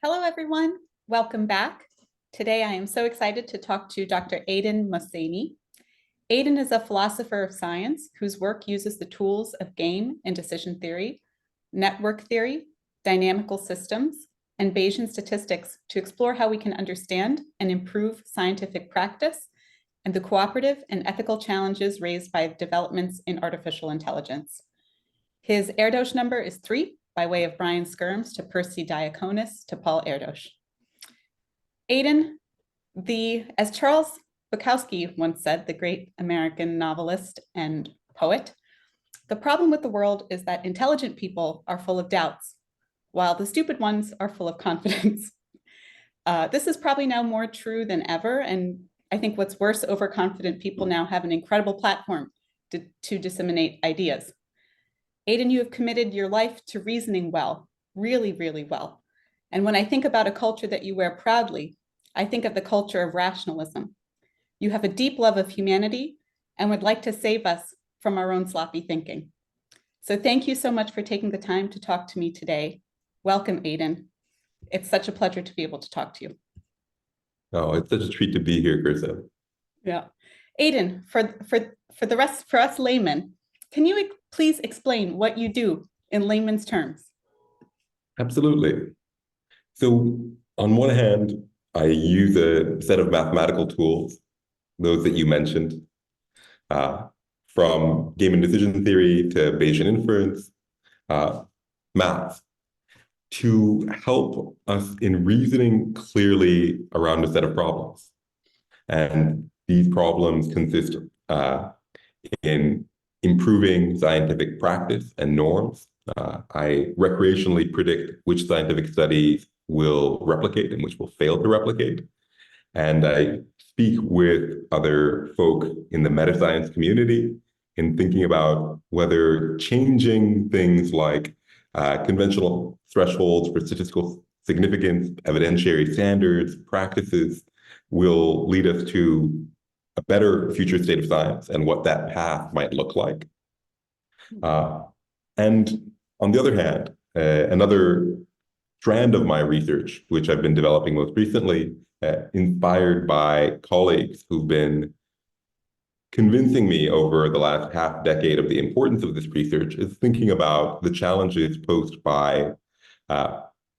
Hello, everyone. Welcome back. Today, I am so excited to talk to Dr. Aydin Mohseni. Aydin is a philosopher of science whose work uses the tools of game and decision theory, network theory, dynamical systems, and Bayesian statistics to explore how we can understand and improve scientific practice and the cooperative and ethical challenges raised by developments in artificial intelligence. His Erdös number is 3, by way of Brian Skyrms to Perci Diaconis to Paul Erdös. Aydin, as Charles Bukowski once said, the great American novelist and poet, the problem with the world is that intelligent people are full of doubts, while the stupid ones are full of confidence. This is probably now more true than ever, and I think what's worse, overconfident people now have an incredible platform to disseminate ideas. Aydin, you have committed your life to reasoning well, really, really well. And when I think about a culture that you wear proudly, I think of the culture of rationalism. You have a deep love of humanity and would like to save us from our own sloppy thinking. So thank you so much for taking the time to talk to me today. Welcome, Aydin. It's such a pleasure to be able to talk to you. Oh, it's such a treat to be here, Krista. Yeah. Aydin, for us laymen, can you please explain what you do in layman's terms? Absolutely. So on one hand, I use a set of mathematical tools, those that you mentioned, from game and decision theory to Bayesian inference, math, to help us in reasoning clearly around a set of problems. And these problems consist in improving scientific practice and norms. I recreationally predict which scientific studies will replicate and which will fail to replicate. And I speak with other folk in the meta-science community in thinking about whether changing things like conventional thresholds for statistical significance, evidentiary standards, practices will lead us to a better future state of science and what that path might look like. And on the other hand, another strand of my research, which I've been developing most recently, inspired by colleagues who've been convincing me over the last half decade of the importance of this research, is thinking about the challenges posed by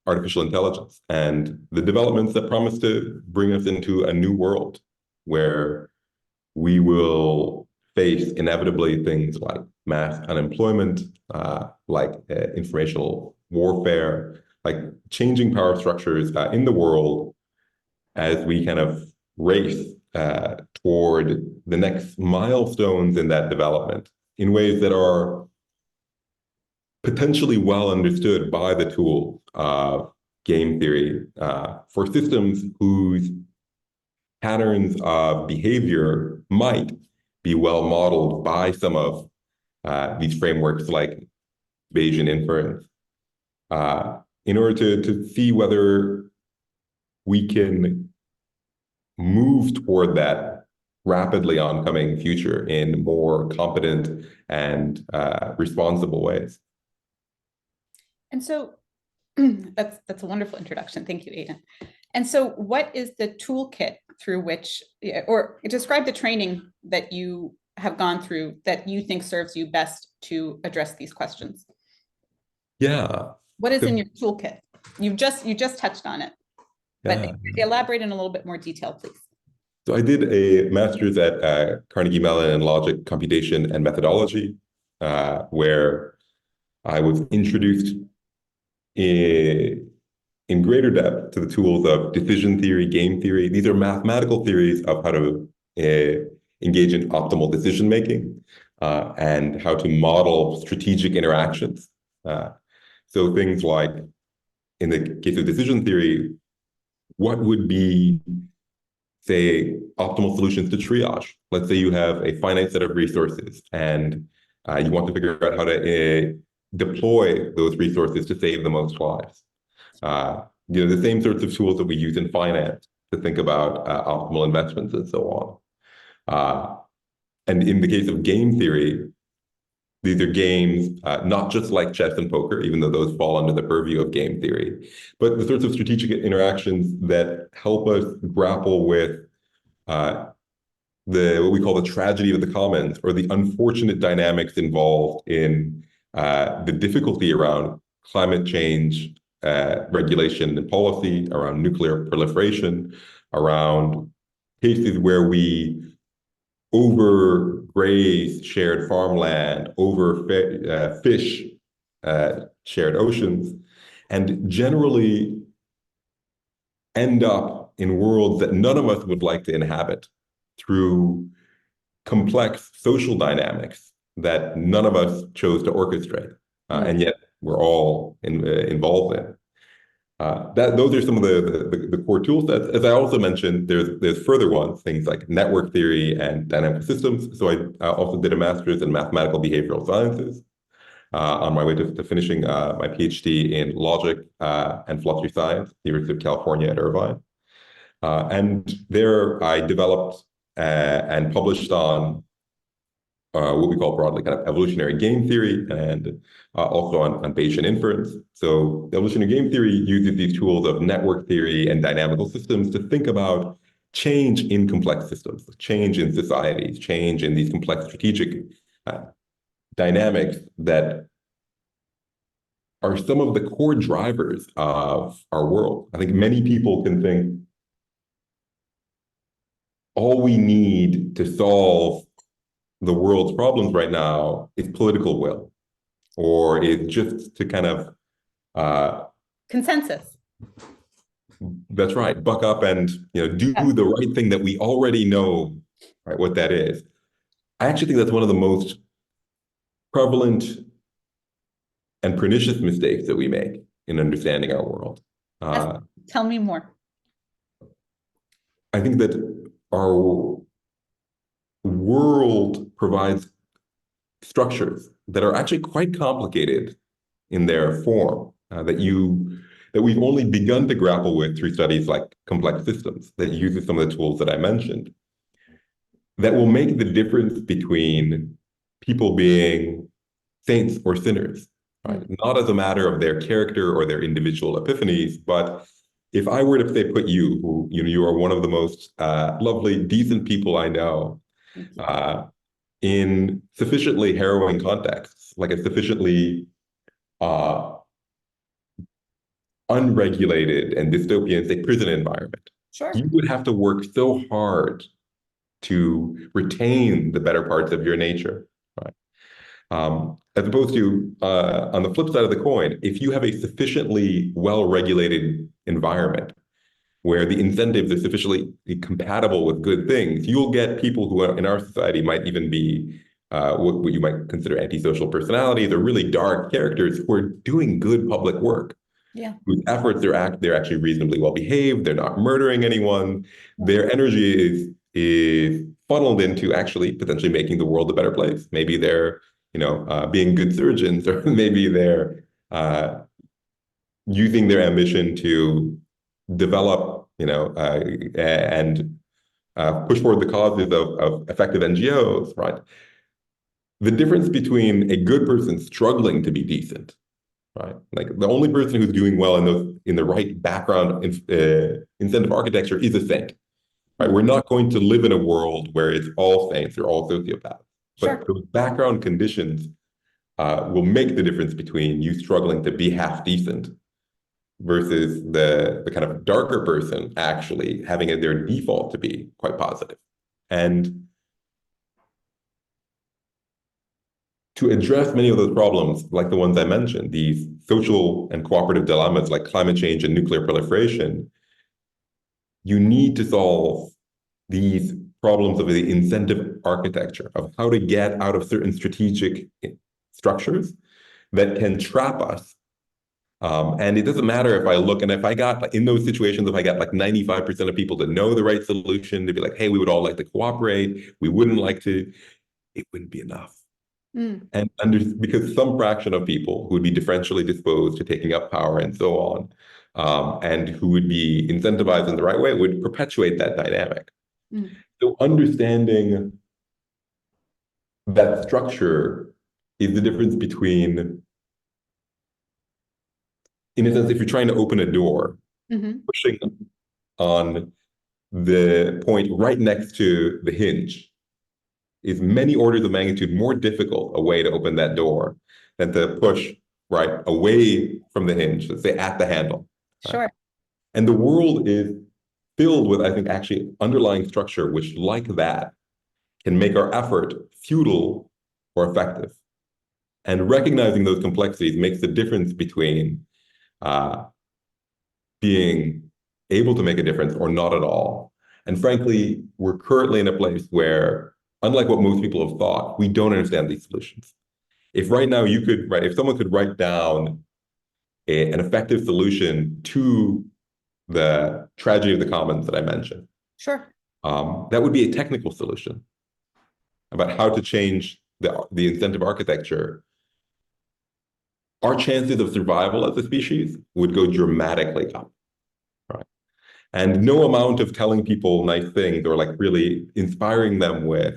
artificial intelligence and the developments that promise to bring us into a new world where we will face inevitably things like mass unemployment, like informational warfare, like changing power structures in the world as we kind of race toward the next milestones in that development in ways that are potentially well understood by the tool of game theory for systems whose patterns of behavior might be well modeled by some of these frameworks like Bayesian inference, in order to see whether we can move toward that rapidly oncoming future in more competent and responsible ways. And so that's a wonderful introduction. Thank you, Aydin. And so what is the toolkit through which, or describe the training that you have gone through that you think serves you best to address these questions? Yeah. What is in your toolkit? You just touched on it, but elaborate in a little bit more detail, please. So I did a master's at Carnegie Mellon in logic, computation, and methodology, where I was introduced in greater depth to the tools of decision theory, game theory. These are mathematical theories of how to engage in optimal decision making and how to model strategic interactions. So things like, in the case of decision theory, what would be, say, optimal solutions to triage? Let's say you have a finite set of resources and you want to figure out how to deploy those resources to save the most lives. The same sorts of tools that we use in finance to think about optimal investments and so on. And in the case of game theory, These are games, not just like chess and poker, even though those fall under the purview of game theory, but the sorts of strategic interactions that help us grapple with uh, what we call the tragedy of the commons, or the unfortunate dynamics involved in the difficulty around climate change regulation and policy, around nuclear proliferation, around cases where we overgraze shared farmland, overfish shared oceans, and generally end up in worlds that none of us would like to inhabit through complex social dynamics that none of us chose to orchestrate, and yet we're all involved in. Those are some of the core tool sets. As I also mentioned, there's further ones, things like network theory and dynamical systems. So I also did a master's in mathematical behavioral sciences on my way to finishing my PhD in logic and philosophy science, University of California at Irvine. And there I developed and published on what we call broadly kind of evolutionary game theory, and also on Bayesian inference. So evolutionary game theory uses these tools of network theory and dynamical systems to think about change in complex systems, change in societies, change in these complex strategic dynamics that are some of the core drivers of our world. I think many people can think all we need to solve the world's problems right now is political will, or is just to kind of consensus. That's right, buck up and do the right thing that we already know, right, what that is. I actually think that's one of the most prevalent and pernicious mistakes that we make in understanding our world. Tell me more. I think that our world provides structures that are actually quite complicated in their form, that we've only begun to grapple with through studies like complex systems that uses some of the tools that I mentioned, that will make the difference between people being saints or sinners, right? Not as a matter of their character or their individual epiphanies, but if I were to say put you, who you are one of the most lovely, decent people I know, in sufficiently harrowing contexts, like a sufficiently unregulated and dystopian, say, prison environment, sure, you would have to work so hard to retain the better parts of your nature, right? As opposed to, on the flip side of the coin, if you have a sufficiently well-regulated environment where the incentives are sufficiently compatible with good things, you'll get people who in our society might even be what you might consider antisocial personalities or really dark characters who are doing good public work. Yeah. Whose efforts they're actually reasonably well behaved. They're not murdering anyone. Their energy is funneled into actually potentially making the world a better place. Maybe they're being good surgeons, or maybe they're using their ambition to develop and push forward the causes of effective NGOs, right? The difference between a good person struggling to be decent, right? Like the only person who's doing well in the right background incentive architecture is a saint, right? We're not going to live in a world where it's all saints or all sociopaths. Sure. But those background conditions will make the difference between you struggling to be half decent versus the kind of darker person actually having their default to be quite positive. And to address many of those problems, like the ones I mentioned, these social and cooperative dilemmas like climate change and nuclear proliferation, you need to solve these problems of the incentive architecture, of how to get out of certain strategic structures that can trap us. And it doesn't matter if I look, and if I got in those situations, if I got like 95% of people to know the right solution, to be like, hey, we would all like to cooperate, we wouldn't like to, it wouldn't be enough. And because some fraction of people who would be differentially disposed to taking up power and so on, and who would be incentivized in the right way, would perpetuate that dynamic. So understanding that structure is the difference between, in a sense, if you're trying to open a door, pushing on the point right next to the hinge is many orders of magnitude more difficult a way to open that door than to push right away from the hinge, let's say at the handle. Right? Sure. And the world is filled with, I think, actually underlying structure, which, like that, can make our effort futile or effective. And recognizing those complexities makes the difference between being able to make a difference or not at all. And frankly, we're currently in a place where, unlike what most people have thought, we don't understand these solutions. If right now you could, right, if someone could write down an effective solution to the tragedy of the commons that I mentioned, Sure. that would be a technical solution about how to change the incentive architecture. Our chances of survival as a species would go dramatically up. Right? And no amount of telling people nice things or like really inspiring them with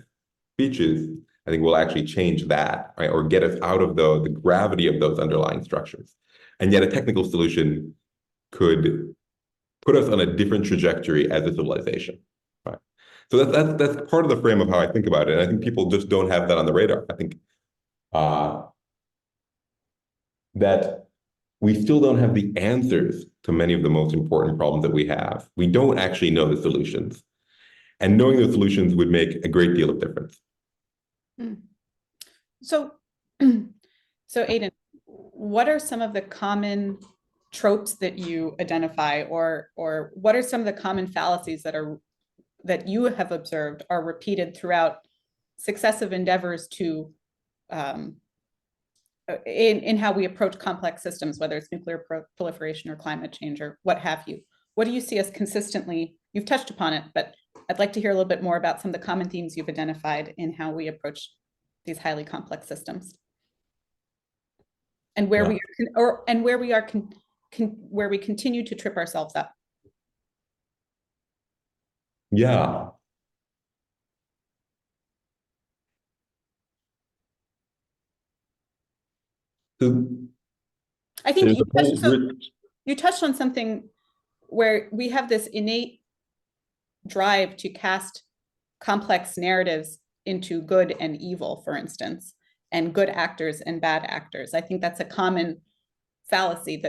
speeches, I think will actually change that, right? Or get us out of the gravity of those underlying structures. And yet a technical solution could put us on a different trajectory as a civilization. Right? So that's part of the frame of how I think about it. And I think people just don't have that on the radar. I think that we still don't have the answers to many of the most important problems that we have. We don't actually know the solutions. And knowing the solutions would make a great deal of difference. So, so Aydin, what are some of the common tropes that you identify, or what are some of the common fallacies that you have observed are repeated throughout successive endeavors to in how we approach complex systems, whether it's nuclear proliferation or climate change or what have you? What do you see as consistently? You've touched upon it, but I'd like to hear a little bit more about some of the common themes you've identified in how we approach these highly complex systems, and where where we continue to trip ourselves up. Yeah. So I think there's you touched on something where we have this innate drive to cast complex narratives into good and evil, for instance, and good actors and bad actors. I think that's a common fallacy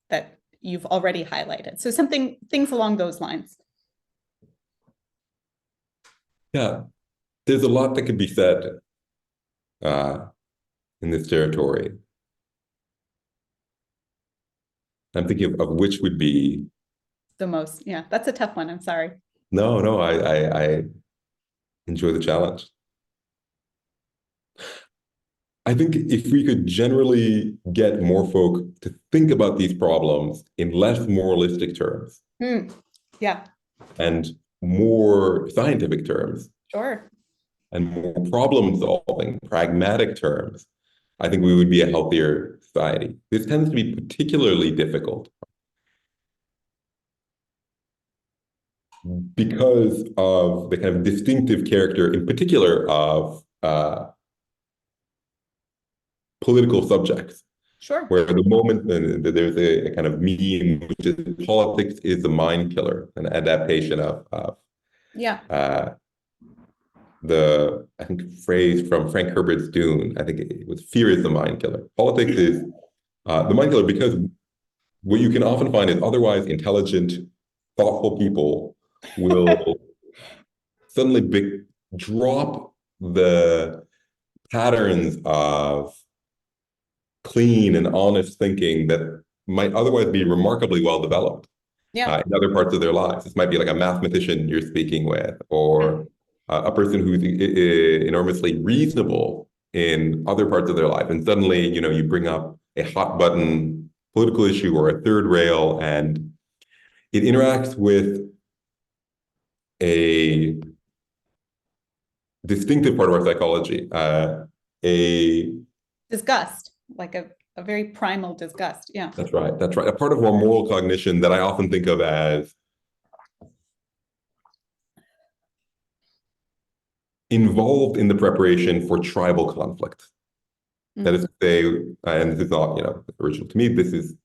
that you've already highlighted. So things along those lines. Yeah, there's a lot that could be said in this territory. I'm thinking of which would be the most. Yeah, that's a tough one. I'm sorry. No, I enjoy the challenge. I think if we could generally get more folk to think about these problems in less moralistic terms. Yeah. And more scientific terms. Sure. And more problem-solving, pragmatic terms, I think we would be a healthier society. This tends to be particularly difficult because of the kind of distinctive character, in particular, of political subjects. Sure. Where the moment there's a kind of meme, which is politics is the mind killer, an adaptation of I think phrase from Frank Herbert's Dune. I think it was fear is the mind killer. Politics is the mind killer because what you can often find is otherwise intelligent, thoughtful people will suddenly drop the patterns of clean and honest thinking that might otherwise be remarkably well developed in other parts of their lives. This might be like a mathematician you're speaking with, or a person who's enormously reasonable in other parts of their life. And suddenly, you bring up a hot button political issue or a third rail, and it interacts with a distinctive part of our psychology, a disgust, like a very primal disgust. Yeah. That's right. A part of our moral cognition that I often think of as involved in the preparation for tribal conflict. That is to say, and this is not, original to me, this is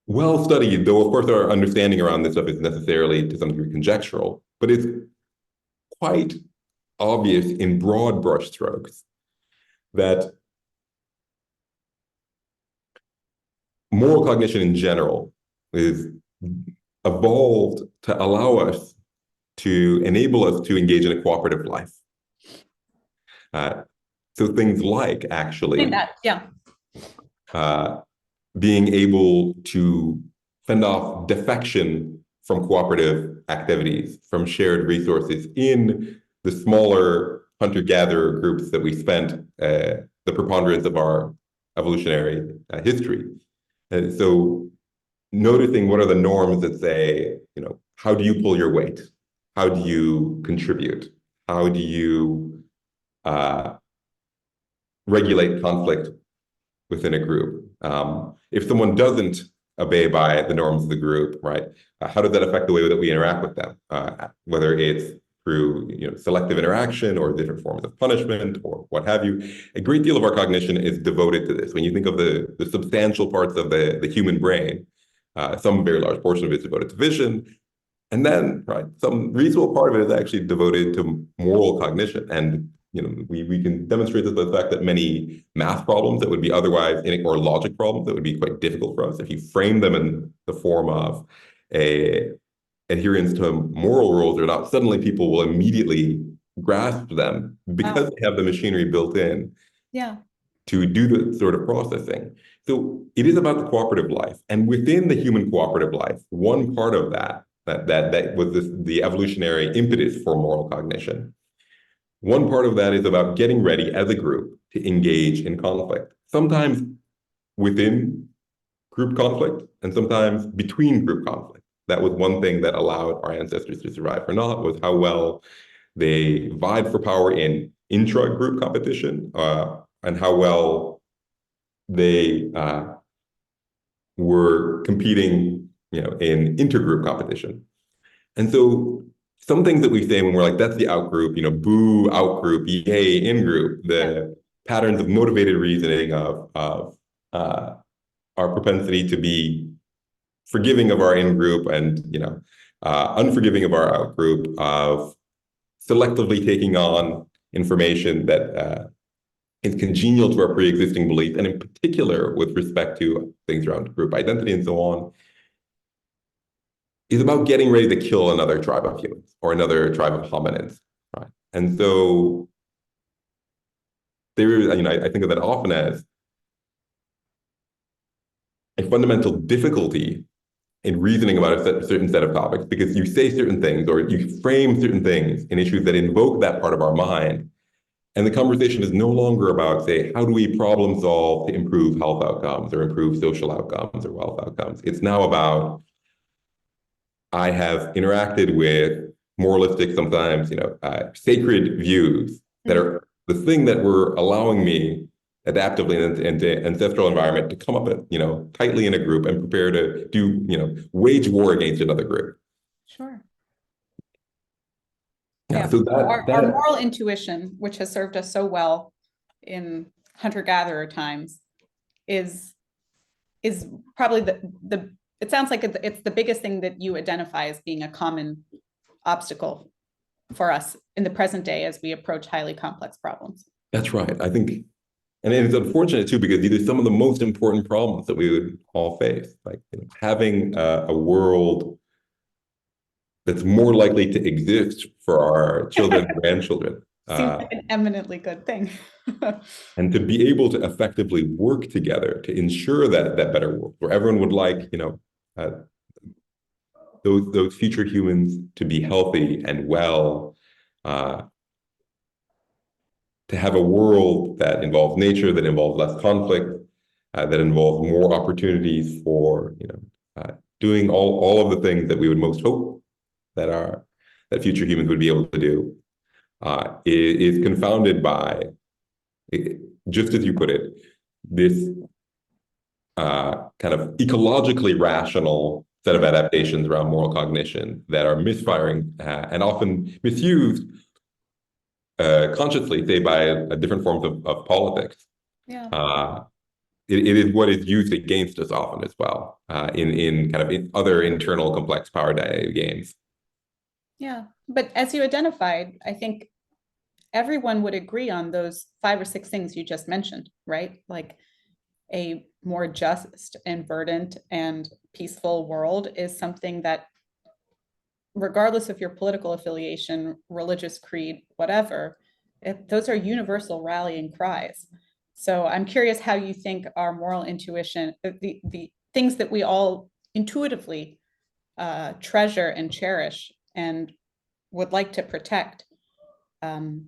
well studied, though of course our understanding around this stuff is necessarily to some degree conjectural, but it's quite obvious in broad brushstrokes that moral cognition in general is evolved to allow us to enable us to engage in a cooperative life. So things like actually being able to fend off defection from cooperative activities, from shared resources in the smaller hunter-gatherer groups that we spent the preponderance of our evolutionary history. And so noticing what are the norms that say, how do you pull your weight? How do you contribute? How do you regulate conflict within a group? If someone doesn't obey by the norms of the group, right? How does that affect the way that we interact with them? Whether it's through selective interaction or different forms of punishment or what have you. A great deal of our cognition is devoted to this. When you think of the substantial parts of the human brain, some very large portion of it is devoted to vision. And then, right, some reasonable part of it is actually devoted to moral cognition. And we can demonstrate this by the fact that many math problems that would be otherwise, or logic problems that would be quite difficult for us, if you frame them in the form of a adherence to moral rules or not, suddenly people will immediately grasp them because they have the machinery built in to do the sort of processing. So it is about the cooperative life. And within the human cooperative life, one part of that was the evolutionary impetus for moral cognition. One part of that is about getting ready as a group to engage in conflict, sometimes within group conflict and sometimes between group conflict. That was one thing that allowed our ancestors to survive or not, was how well they vied for power in intra-group competition and how well they were competing in intergroup competition. And so some things that we say when we're like, that's the out-group, boo, out-group, yay, in-group, the patterns of motivated reasoning of our propensity to be forgiving of our in-group and, unforgiving of our out-group, of selectively taking on information that is congenial to our pre-existing beliefs, and in particular with respect to things around group identity and so on, is about getting ready to kill another tribe of humans or another tribe of hominids, right? And so I think of that often as a fundamental difficulty in reasoning about a certain set of topics, because you say certain things or you frame certain things in issues that invoke that part of our mind. And the conversation is no longer about, say, how do we problem solve to improve health outcomes or improve social outcomes or wealth outcomes? It's now about, I have interacted with moralistic, sometimes, sacred views that are the thing that were allowing me adaptively in the ancestral environment to come up, tightly in a group and prepare to do, wage war against another group. Sure. Yeah. So our moral intuition, which has served us so well in hunter-gatherer times, is probably it sounds like it's the biggest thing that you identify as being a common obstacle for us in the present day as we approach highly complex problems. That's right. I think, and it's unfortunate too, because these are some of the most important problems that we would all face, like having a world that's more likely to exist for our children and grandchildren. Seems like an eminently good thing. And to be able to effectively work together to ensure that better world, where everyone would like, those future humans to be healthy and well, to have a world that involves nature, that involves less conflict, that involves more opportunities for, doing all of the things that we would most hope that future humans would be able to do, is confounded by, just as you put it, this kind of ecologically rational set of adaptations around moral cognition that are misfiring and often misused consciously, say by different forms of politics. Yeah. It is what is used against us often as well, in kind of in other internal complex power games. Yeah. But as you identified, I think everyone would agree on those 5 or 6 things you just mentioned, right? Like a more just and verdant and peaceful world is something that, regardless of your political affiliation, religious creed, whatever, those are universal rallying cries. So I'm curious how you think our moral intuition, the things that we all intuitively treasure and cherish and would like to protect, um,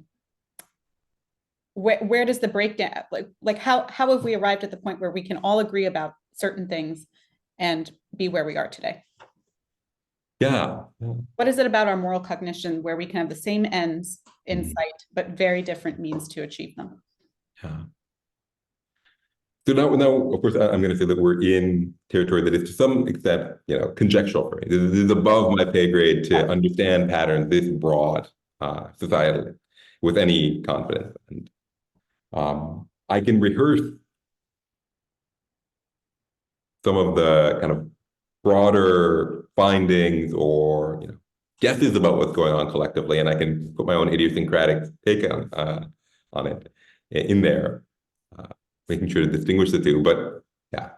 where does the breakdown, like how have we arrived at the point where we can all agree about certain things and be where we are today? Yeah. What is it about our moral cognition where we can have the same ends in sight, but very different means to achieve them? Yeah. So now, of course, I'm going to say that we're in territory that is to some extent, conjectural for me. This is above my pay grade to understand patterns this broad, societally, with any confidence. And I can rehearse some of the kind of broader findings or guesses about what's going on collectively, and I can put my own idiosyncratic take on it in there, making sure to distinguish the two. But yeah,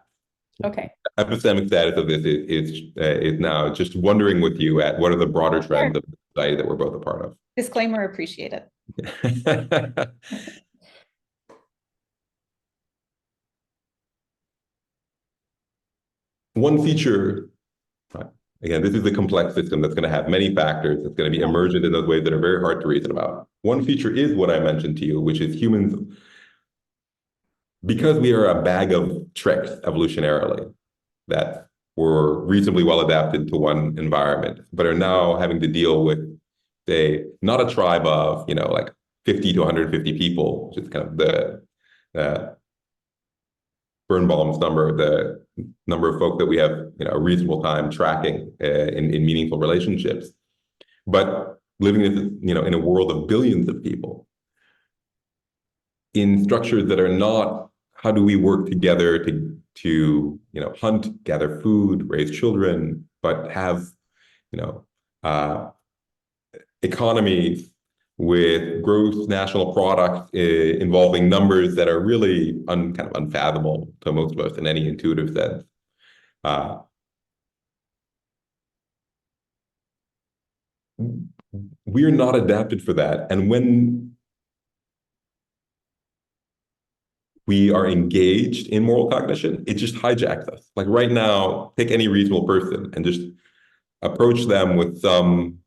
Okay. epistemic status of this is now just wondering with you at what are the broader trends of society that we're both a part of. Disclaimer appreciated. One feature, again, this is a complex system that's going to have many factors. It's going to be emergent in those ways that are very hard to reason about. One feature is what I mentioned to you, which is humans, because we are a bag of tricks evolutionarily that were reasonably well adapted to one environment, but are now having to deal with, say, not a tribe of, like 50 to 150 people, which is kind of the Birnbaum's number, the number of folk that we have, a reasonable time tracking in meaningful relationships, but living in a world of billions of people in structures that are not how do we work together to hunt, gather food, raise children, but have uh, economies with gross national product involving numbers that are really kind of unfathomable to most of us in any intuitive sense. We're not adapted for that. And when we are engaged in moral cognition, it just hijacks us. Like right now, take any reasonable person and just approach them with some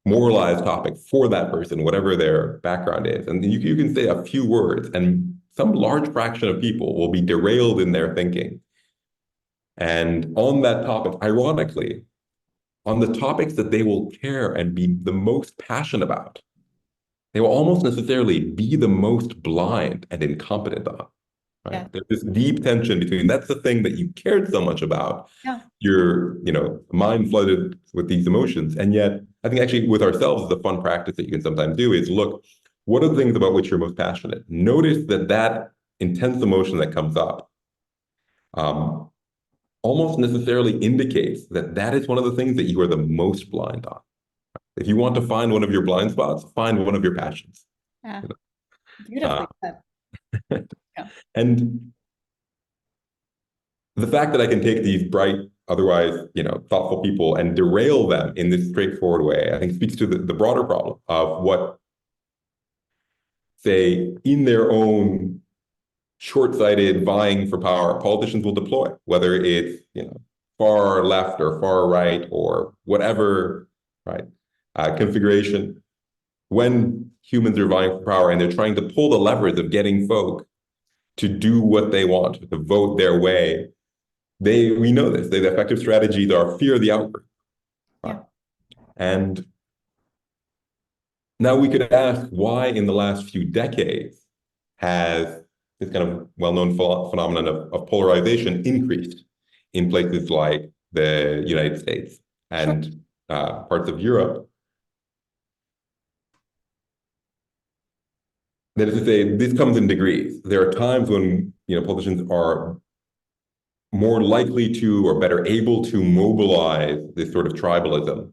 moralized topic for that person, whatever their background is. And you can say a few words, and some large fraction of people will be derailed in their thinking. And on that topic, ironically, on the topics that they will care and be the most passionate about, they will almost necessarily be the most blind and incompetent on. Right? Yeah. There's this deep tension between that's the thing that you cared so much about. Yeah. Your, mind flooded with these emotions. And yet, I think actually with ourselves, the fun practice that you can sometimes do is look, what are the things about which you're most passionate? Notice that intense emotion that comes up almost necessarily indicates that is one of the things that you are the most blind on. If you want to find one of your blind spots, find one of your passions. Yeah. Beautifully said. Yeah. And the fact that I can take these bright, otherwise, thoughtful people and derail them in this straightforward way, I think speaks to the broader problem of what, say, in their own short-sighted vying for power, politicians will deploy, whether it's, far left or far right or whatever, right, configuration. When humans are vying for power and they're trying to pull the levers of getting folk to do what they want, to vote their way, we know this. The effective strategies are fear the outbreak. Yeah. And now we could ask why in the last few decades has this kind of well-known phenomenon of polarization increased in places like the United States and parts of Europe. that is to say, this comes in degrees. There are times when politicians are more likely to or better able to mobilize this sort of tribalism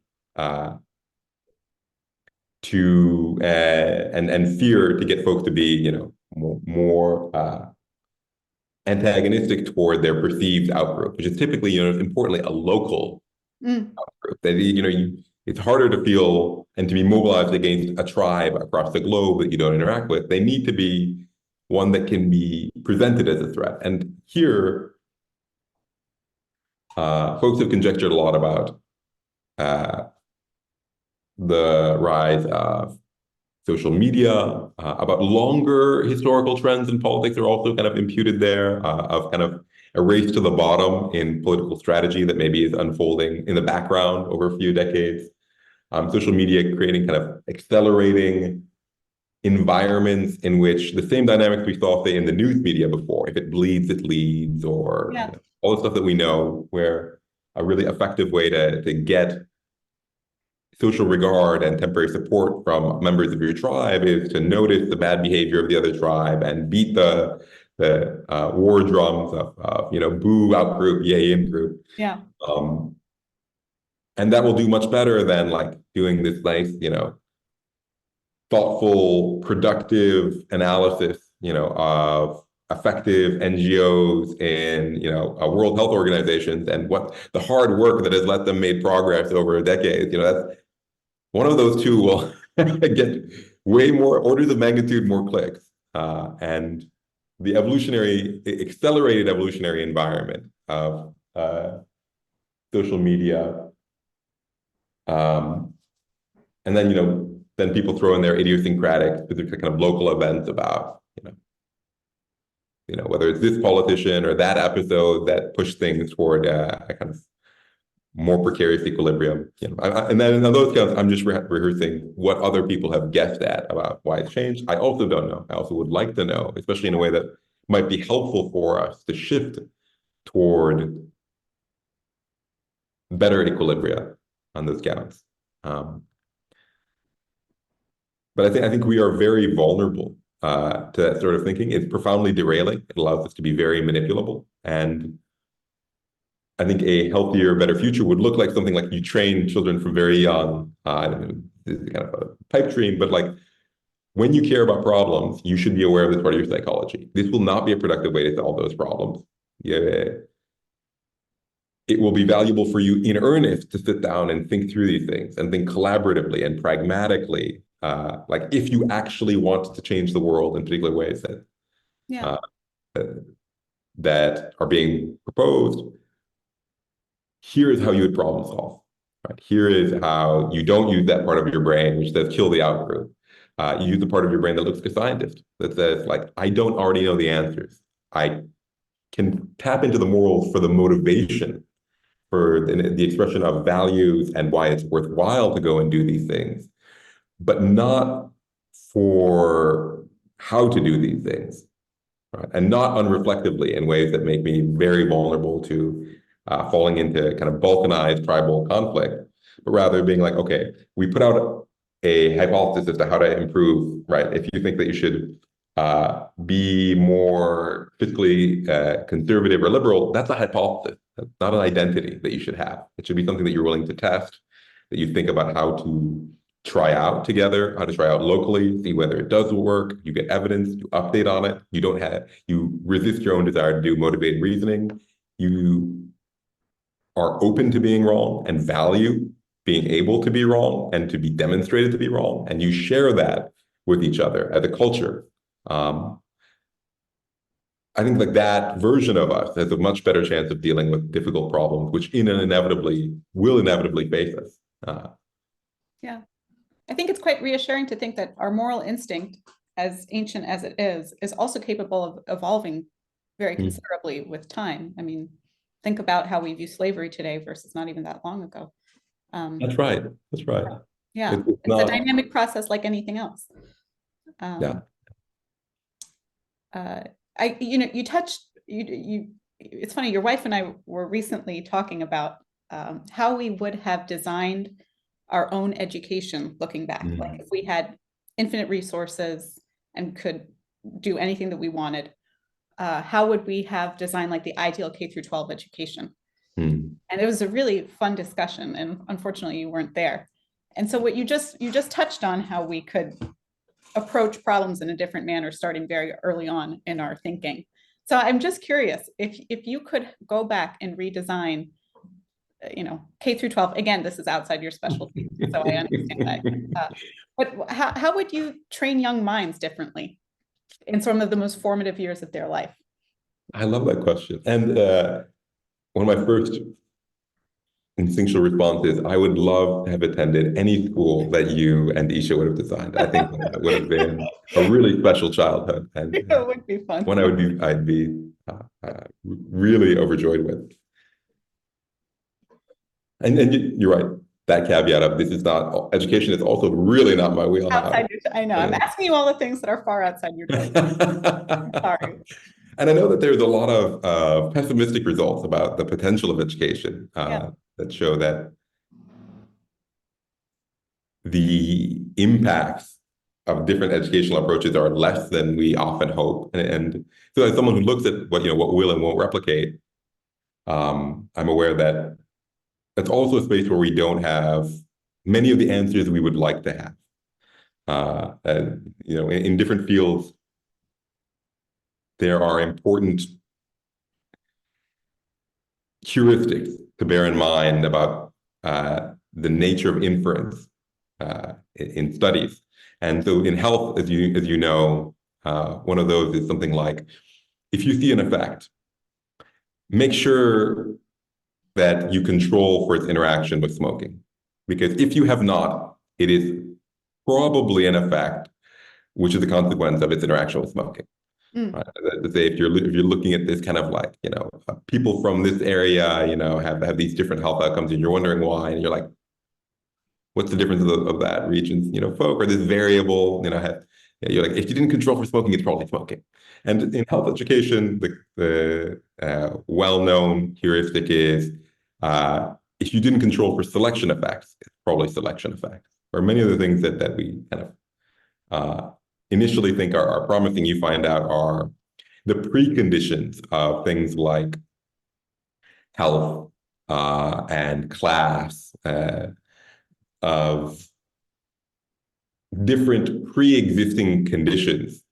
to and fear to get folks to be more antagonistic toward their perceived outgroup, which is typically importantly a local outgroup. That it's harder to feel and to be mobilized against a tribe across the globe that you don't interact with. They need to be one that can be presented as a threat. And here, folks have conjectured a lot about the rise of social media, about longer historical trends in politics are also kind of imputed there, of kind of a race to the bottom in political strategy that maybe is unfolding in the background over a few decades. Social media creating kind of accelerating environments in which the same dynamics we saw, say, in the news media before, if it bleeds, it leads, or all the stuff that we know, where a really effective way to get social regard and temporary support from members of your tribe is to notice the bad behavior of the other tribe and beat the war drums of boo out group, yay in group. Yeah. And that will do much better than like doing this nice, thoughtful, productive analysis, of effective NGOs and World Health Organizations and what the hard work that has let them make progress over decades. That's one of those two will get way more orders of magnitude more clicks, and the accelerated evolutionary environment of social media, and then people throw in their idiosyncratic, kind of local events about whether it's this politician or that episode that pushed things toward a kind of more precarious equilibrium. And then in those counts, I'm just rehearsing what other people have guessed at about why it's changed. I also don't know. I also would like to know, especially in a way that might be helpful for us to shift toward better equilibria on those counts. But I think we are very vulnerable to that sort of thinking. It's profoundly derailing. It allows us to be very manipulable. And I think a healthier, better future would look like something like you train children from very young. I don't know, this is kind of a pipe dream, but like when you care about problems, you should be aware of this part of your psychology. This will not be a productive way to solve those problems. It will be valuable for you in earnest to sit down and think through these things and think collaboratively and pragmatically, like if you actually want to change the world in particular ways that are being proposed. Here is how you would problem solve. Right? Here is how you don't use that part of your brain which says kill the outgroup. You use the part of your brain that looks like a scientist, that says like, I don't already know the answers. I can tap into the morals for the motivation, for the expression of values and why it's worthwhile to go and do these things, but not for how to do these things, right? And not unreflectively in ways that make me very vulnerable to falling into kind of balkanized tribal conflict, but rather being like, okay, we put out a hypothesis as to how to improve, right? If you think that you should be more fiscally conservative or liberal, that's a hypothesis. That's not an identity that you should have. It should be something that you're willing to test, that you think about how to try out together, how to try out locally, see whether it does work, you get evidence, you update on it, you resist your own desire to do motivated reasoning, you are open to being wrong and value being able to be wrong and to be demonstrated to be wrong, and you share that with each other as a culture. I think like that version of us has a much better chance of dealing with difficult problems, which will inevitably face us. Yeah, I think it's quite reassuring to think that our moral instinct, as ancient as it is also capable of evolving very considerably with time. I mean, think about how we view slavery today versus not even that long ago. That's right. That's right. Yeah, it's a dynamic process like anything else. Yeah. It's funny, your wife and I were recently talking about how we would have designed our own education looking back. Like if we had infinite resources and could do anything that we wanted, how would we have designed like the ideal K through 12 education? And it was a really fun discussion, and unfortunately you weren't there. And so what you just touched on how we could approach problems in a different manner starting very early on in our thinking. So I'm just curious if you could go back and redesign, K through 12. Again, this is outside your specialty, so I understand that. But how would you train young minds differently in some of the most formative years of their life? I love that question. And one of my first instinctual responses, I would love to have attended any school that you and Isha would have designed. I think that would have been a really special childhood, and It would be fun. one I'd be really overjoyed with. And you're right. That caveat of this is not education is also really not my wheelhouse. I know. I'm asking you all the things that are far outside your I'm sorry. And I know that there's a lot of pessimistic results about the potential of education that show that the impacts of different educational approaches are less than we often hope. And so as someone who looks at what will and won't replicate, I'm aware that it's also a space where we don't have many of the answers we would like to have. And in different fields, there are important heuristics to bear in mind about the nature of inference in studies. And so in health, as you know, one of those is something like, if you see an effect, make sure that you control for its interaction with smoking. Because if you have not, it is probably an effect which is a consequence of its interaction with smoking. Right? To say if you're looking at this kind of like, people from this area, have these different health outcomes, and you're wondering why, and you're like, what's the difference of that region's, folk, or this variable, you're like, if you didn't control for smoking, it's probably smoking. And in health education, the well-known heuristic is, if you didn't control for selection effects, it's probably selection effects. Or many of the things that we kind of initially think are promising, you find out are the preconditions of things like health and class, of different pre-existing conditions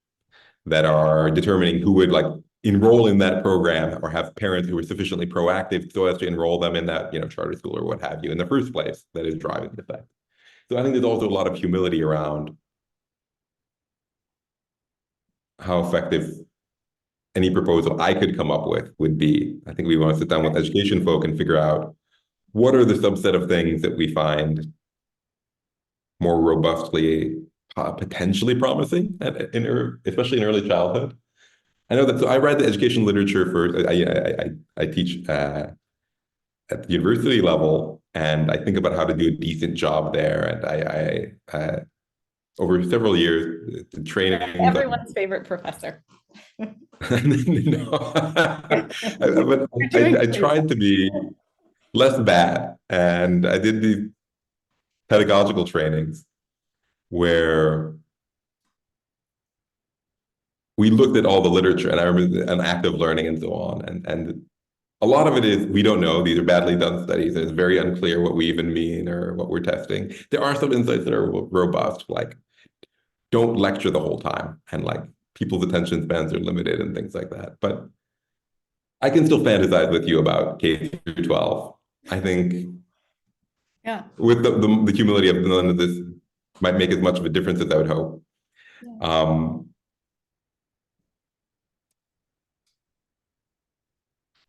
that are determining who would like enroll in that program or have parents who are sufficiently proactive so as to enroll them in that charter school or what have you in the first place that is driving the effect. So I think there's also a lot of humility around how effective any proposal I could come up with would be. I think we want to sit down with education folk and figure out what are the subset of things that we find more robustly potentially promising, especially in early childhood. I know that, so I read the education literature for, I teach at the university level, and I think about how to do a decent job there. And I over several years, the training. Everyone's favorite professor. But I tried to be less bad, and I did these pedagogical trainings where we looked at all the literature, and I remember an active learning and so on. And a lot of it is we don't know. These are badly done studies. It's very unclear what we even mean or what we're testing. There are some insights that are robust, like don't lecture the whole time, and like people's attention spans are limited and things like that. But I can still fantasize with you about K through 12. I think with the humility of none of this might make as much of a difference as I would hope.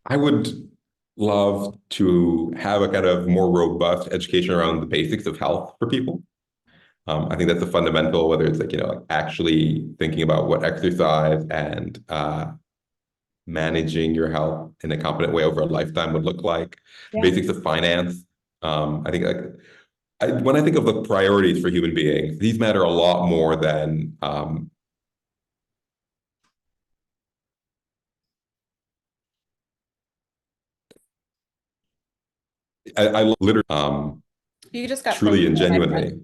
I would love to have a kind of more robust education around the basics of health for people. I think that's a fundamental, whether it's like, like actually thinking about what exercise and managing your health in a competent way over a lifetime would look like. Basics of finance. I think when I think of the priorities for human beings, these matter a lot more than I literally you just got truly and genuinely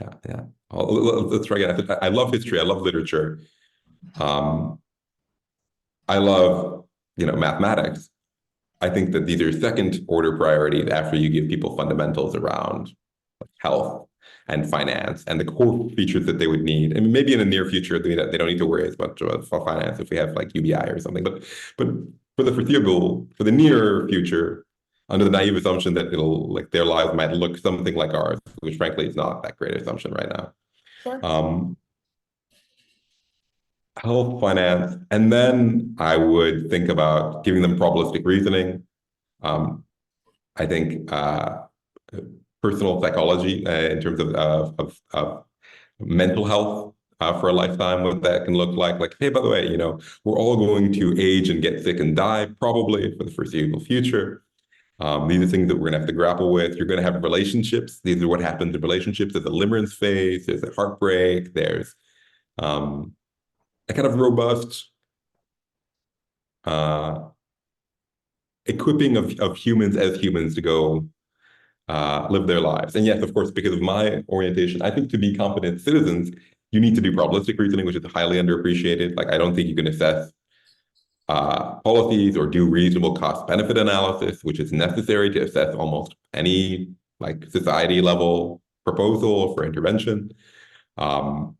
Yeah, yeah. Let's try again. I love history. I love literature. Um, I love, mathematics. I think that these are second order priorities after you give people fundamentals around health and finance and the core features that they would need. I mean, maybe in the near future, they don't need to worry as much about finance if we have like UBI or something. But for the near future, under the naive assumption that it'll like their lives might look something like ours, which frankly is not that great assumption right now. Sure. Um, Health, finance, and then I would think about giving them probabilistic reasoning. Um, I think personal psychology in terms of mental health for a lifetime, what that can look like. Like, hey, by the way, we're all going to age and get sick and die probably for the foreseeable future. These are things that we're going to have to grapple with. You're going to have relationships. These are what happens in relationships. There's a limerence phase. There's a heartbreak. There's um, a kind of robust uh, equipping of humans as humans to go live their lives. And yes, of course, because of my orientation, I think to be competent citizens, you need to do probabilistic reasoning, which is highly underappreciated. Like, I don't think you can assess policies or do reasonable cost benefit analysis, which is necessary to assess almost any like society level proposal for intervention. Um,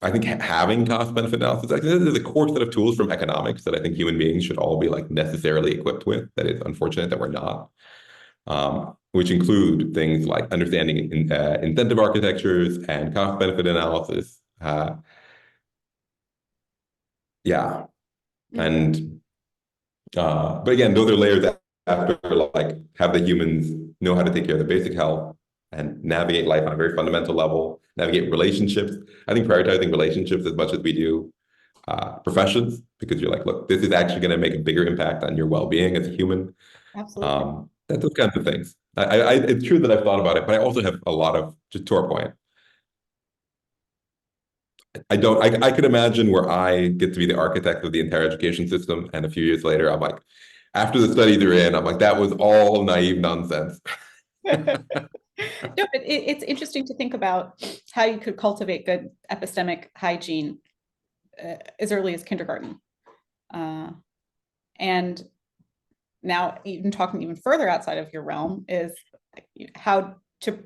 I think having cost benefit analysis, like, this is a core set of tools from economics that I think human beings should all be like necessarily equipped with. That is unfortunate that we're not. Which include things like understanding incentive architectures and cost benefit analysis. Yeah, and but again, those are layers after like have the humans know how to take care of the basic health and navigate life on a very fundamental level, navigate relationships. I think prioritizing relationships as much as we do professions, because you're like, look, this is actually going to make a bigger impact on your well-being as a human. Absolutely. That's those kinds of things. It's true that I've thought about it, but I also have a lot of, just to our point, I could imagine where I get to be the architect of the entire education system, and a few years later, I'm like, after the studies are in, I'm like, that was all naive nonsense. No, but it's interesting to think about how you could cultivate good epistemic hygiene as early as kindergarten. And now, even talking even further outside of your realm is how to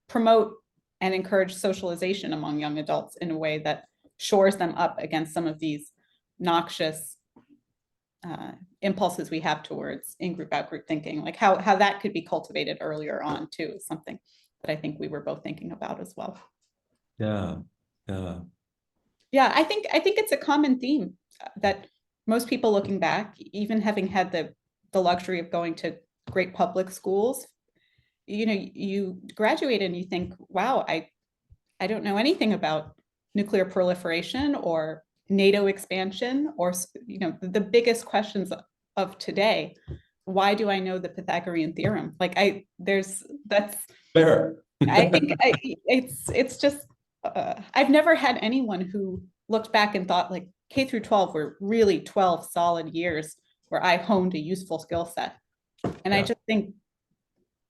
promote and encourage socialization among young adults in a way that shores them up against some of these noxious impulses we have towards in-group, out-group thinking, like how that could be cultivated earlier on too, is something that I think we were both thinking about as well. Yeah, yeah. Yeah, I think it's a common theme that most people looking back, even having had the luxury of going to great public schools, you graduate and you think, wow, I don't know anything about nuclear proliferation or NATO expansion or the biggest questions of today. Why do I know the Pythagorean theorem? Like that's Fair. I think it's just I've never had anyone who looked back and thought like K through 12 were really 12 solid years where I honed a useful skill set. And I just think,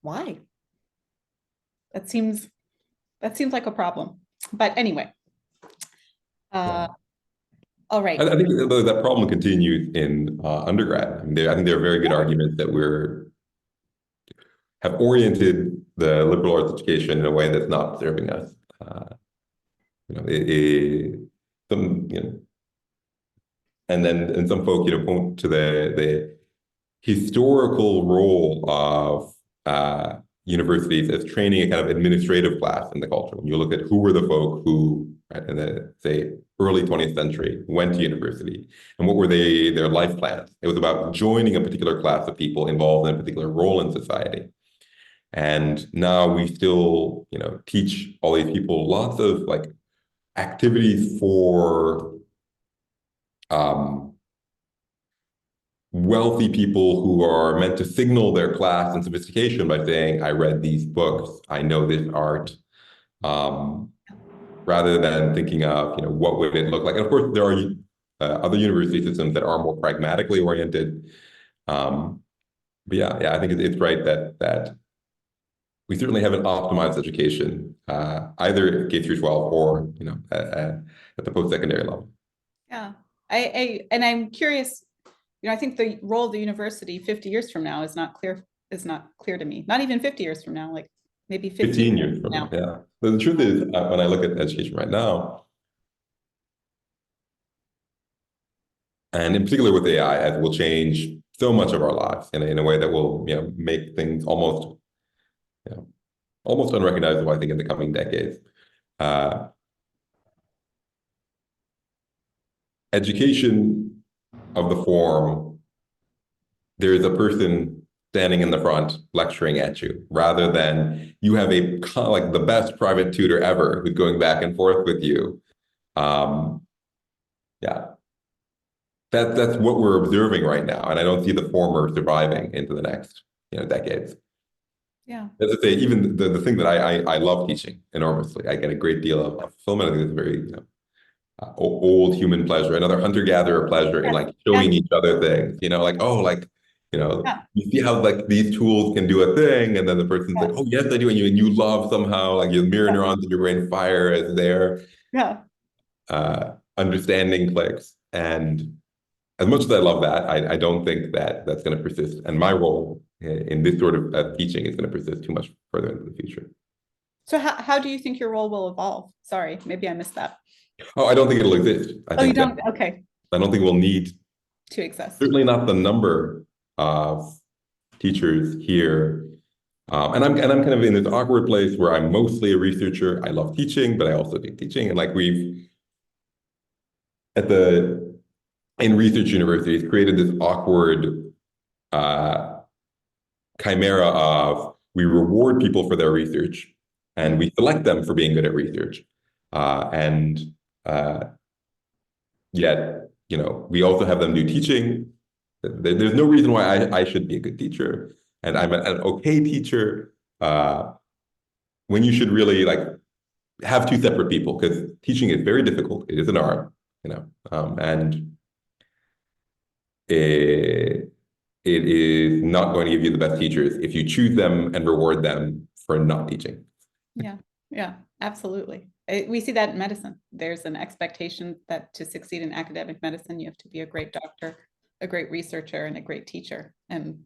why? That seems like a problem. But anyway, all right. I think that problem continues in undergrad. I mean, I think there are very good arguments that have oriented the liberal arts education in a way that's not serving us. You know, some, and some folk, point to the historical role of universities as training a kind of administrative class in the culture. When you look at who were the folk who, right, in the, say, early 20th century went to university and what were their life plans. It was about joining a particular class of people involved in a particular role in society. And now we still, teach all these people lots of like activities for wealthy people who are meant to signal their class and sophistication by saying, I read these books, I know this art, rather than thinking of, what would it look like? And of course, there are other university systems that are more pragmatically oriented. But yeah, I think it's right that we certainly haven't optimized education, either K through 12 or, at the post-secondary level. Yeah. And I'm curious, I think the role of the university 50 years from now is not clear to me. Not even 50 years from now, like maybe 15 years from now. Yeah. But the truth is, when I look at education right now, and in particular with AI, it will change so much of our lives in a way that will, make things almost unrecognizable, I think, in the coming decades. Education of the form, there is a person standing in the front lecturing at you, rather than you have like the best private tutor ever who's going back and forth with you. Yeah, that's what we're observing right now, and I don't see the former surviving into the next decades. Yeah. As I say, even the thing that I love teaching enormously, I get a great deal of fulfillment. I think it's a very old human pleasure, another hunter-gatherer pleasure in like showing each other things, Yeah. you see how like these tools can do a thing, and then the person's like, oh yes, I do, and you love somehow, like your mirror neurons in your brain fire as their understanding clicks. And as much as I love that, I don't think that that's going to persist. And my role in this sort of teaching is going to persist too much further into the future. So how do you think your role will evolve? Sorry, maybe I missed that. Oh, I don't think it'll exist. Oh, you don't? Okay. I don't think we'll need to exist. Certainly not the number of teachers here. And I'm kind of in this awkward place where I'm mostly a researcher. I love teaching, but I also do teaching. And like in research universities, created this awkward chimera of we reward people for their research and we select them for being good at research. And yet, we also have them do teaching. There's no reason why I should be a good teacher, and I'm an okay teacher, when you should really like have two separate people, because teaching is very difficult. It is an art, and it is not going to give you the best teachers if you choose them and reward them for not teaching. Yeah, absolutely. We see that in medicine. There's an expectation that to succeed in academic medicine, you have to be a great doctor, a great researcher, and a great teacher. And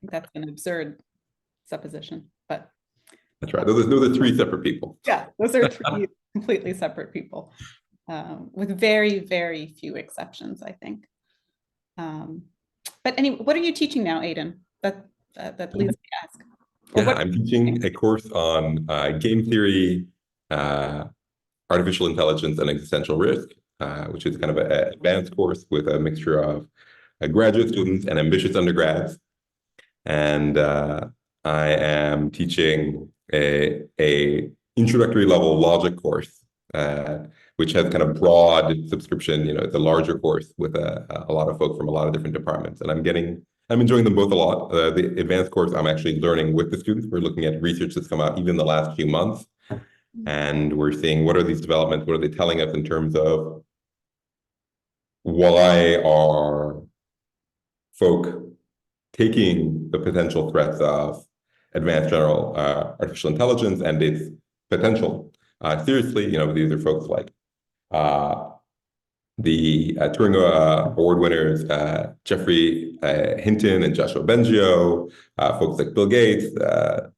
that's an absurd supposition, but that's right. Those are three separate people. Yeah, those are three completely separate people, with very, very few exceptions, I think. But anyway, what are you teaching now, Aydin? That leads me to ask. I'm teaching a course on game theory, artificial intelligence, and existential risk, which is kind of an advanced course with a mixture of graduate students and ambitious undergrads. And I am teaching a introductory level logic course, which has kind of broad subscription. It's a larger course with a lot of folks from a lot of different departments, and I'm enjoying them both a lot. The advanced course, I'm actually learning with the students. We're looking at research that's come out even in the last few months, and we're seeing what are these developments, what are they telling us in terms of why are folk taking the potential threats of advanced general artificial intelligence and its potential seriously. These are folks like the Turing Award winners, Jeffrey Hinton and Joshua Bengio, folks like Bill Gates, the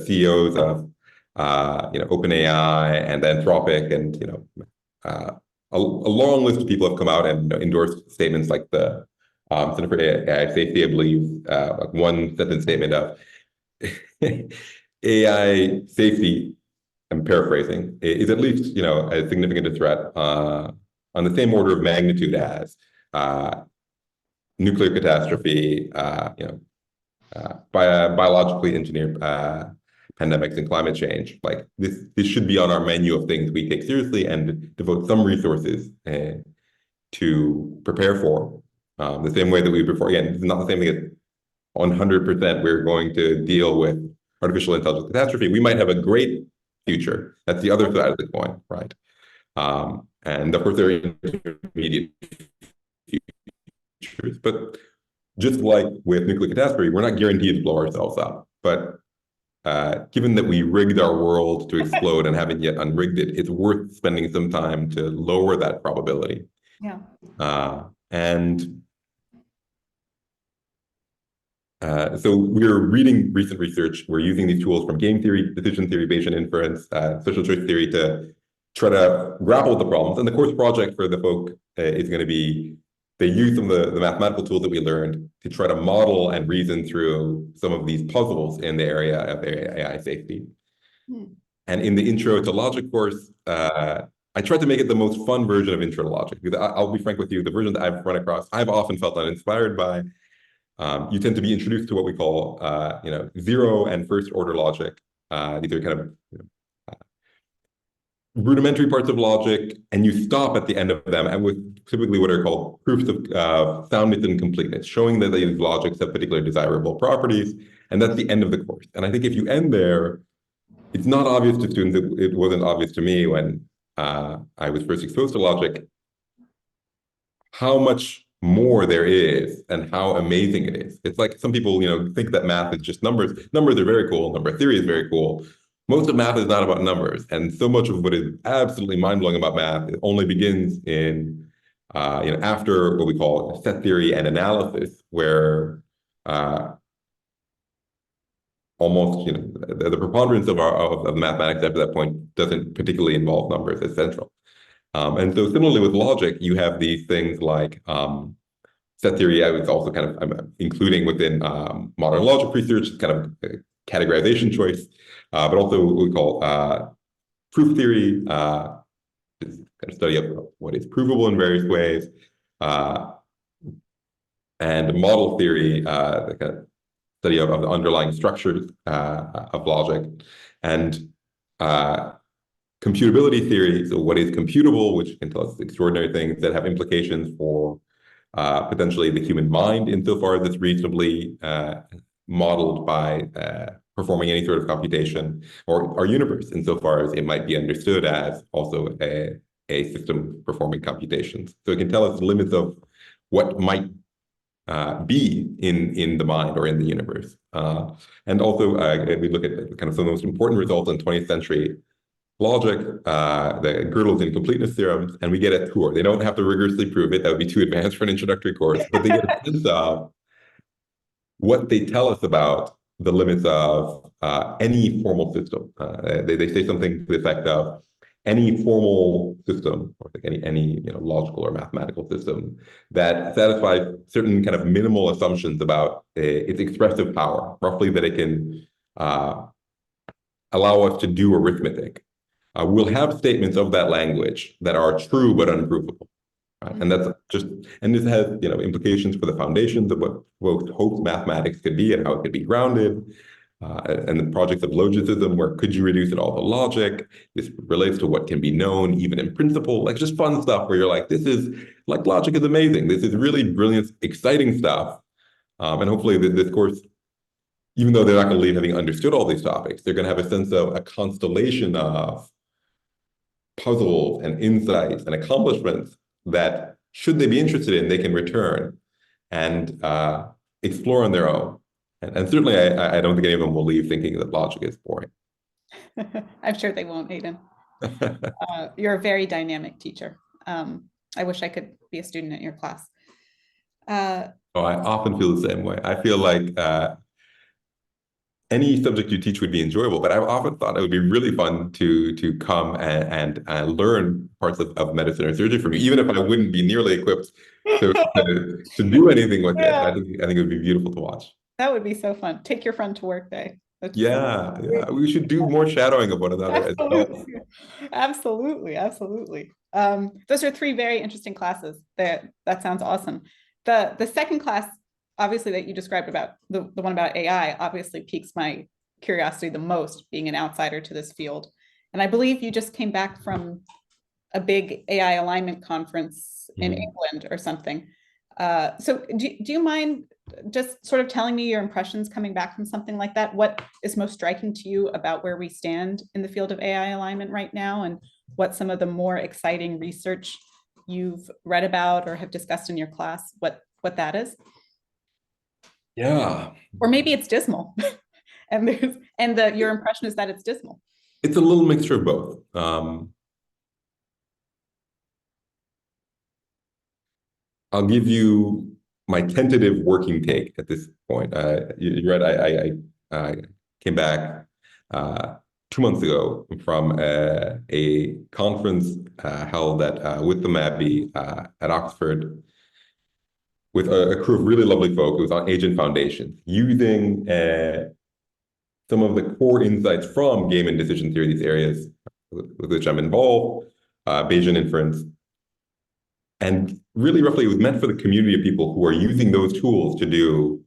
CEOs of OpenAI and Anthropic, and a long list of people have come out and endorsed statements like the Center for AI Safety, I believe, like one sentence statement of AI safety, I'm paraphrasing, is at least a significant threat on the same order of magnitude as nuclear catastrophe, biologically engineered pandemics and climate change. Like this should be on our menu of things we take seriously and devote some resources to prepare for. The same way that we before, again, it's not the same thing as 100% we're going to deal with artificial intelligence catastrophe. We might have a great future. That's the other side of the coin, right? And of course, there are intermediate futures. But just like with nuclear catastrophe, we're not guaranteed to blow ourselves up. But given that we rigged our world to explode and haven't yet unrigged it, it's worth spending some time to lower that probability. Yeah. And so we're reading recent research. We're using these tools from game theory, decision theory, Bayesian inference, social choice theory to try to grapple with the problems. And the course project for the folk is going to be, they use some of the mathematical tools that we learned to try to model and reason through some of these puzzles in the area of AI safety. And in the Intro to Logic course, I tried to make it the most fun version of Intro to Logic. Because I'll be frank with you, the version that I've run across, I've often felt uninspired by. You tend to be introduced to what we call, zero and first order logic. These are kind of rudimentary parts of logic, and you stop at the end of them, and with typically what are called proofs of soundness and completeness, showing that these logics have particular desirable properties, and that's the end of the course. And I think if you end there, it's not obvious to students. It wasn't obvious to me when I was first exposed to logic, how much more there is and how amazing it is. It's like some people, think that math is just numbers. Numbers are very cool. Number theory is very cool. Most of math is not about numbers. And so much of what is absolutely mind-blowing about math, it only begins in, after what we call set theory and analysis, where almost, the preponderance of mathematics after that point doesn't particularly involve numbers as central. And so similarly with logic, you have these things like set theory. I was also kind of I'm including within modern logic research, kind of categorization choice, but also what we call proof theory, is kind of study of what is provable in various ways, and model theory, the kind of study of the underlying structures of logic, and computability theory, so what is computable, which can tell us extraordinary things that have implications for potentially the human mind insofar as it's reasonably modeled by performing any sort of computation, or our universe insofar as it might be understood as also a system performing computations. So it can tell us the limits of what might be in the mind or in the universe. And also we look at kind of some of the most important results in 20th century logic, the Gödel's incompleteness theorems, and we get a tour. They don't have to rigorously prove it. That would be too advanced for an introductory course, but they get a sense of what they tell us about the limits of any formal system. They say something to the effect of any formal system, or like any logical or mathematical system that satisfies certain kind of minimal assumptions about its expressive power, roughly that it can allow us to do arithmetic. We'll have statements of that language that are true but unprovable. Right? And that's and this has implications for the foundations of what folks hoped mathematics could be and how it could be grounded. And the projects of logicism, where could you reduce it all to logic? This relates to what can be known even in principle, like just fun stuff where you're like, this is like logic is amazing. This is really brilliant, exciting stuff. And hopefully this course, even though they're not going to leave having understood all these topics, they're going to have a sense of a constellation of puzzles and insights and accomplishments that, should they be interested in, they can return and explore on their own. And certainly, I don't think any of them will leave thinking that logic is boring. I'm sure they won't, Aydin. You're a very dynamic teacher. I wish I could be a student at your class. I often feel the same way. I feel like any subject you teach would be enjoyable, but I've often thought it would be really fun to come and learn parts of medicine or surgery from you, even if I wouldn't be nearly equipped to do anything with it. I think it would be beautiful to watch. That would be so fun. Take your friend to work day. Yeah, we should do more shadowing of one another. Absolutely. Those are three very interesting classes. That sounds awesome. The second class, obviously, that you described about the one about AI, obviously piques my curiosity the most, being an outsider to this field. And I believe you just came back from a big AI alignment conference in England or something. So do you mind just sort of telling me your impressions coming back from something like that? What is most striking to you about where we stand in the field of AI alignment right now, and what some of the more exciting research you've read about or have discussed in your class, what that is? Yeah. Or maybe it's dismal And your impression is that it's dismal. It's a little mixture of both. I'll give you my tentative working take at this point. You're right. I came back 2 months ago from a conference held with the MABI at Oxford with a crew of really lovely folk. It was on agent foundations, using some of the core insights from game and decision theory, these areas with which I'm involved, Bayesian inference. And really, roughly, it was meant for the community of people who are using those tools to do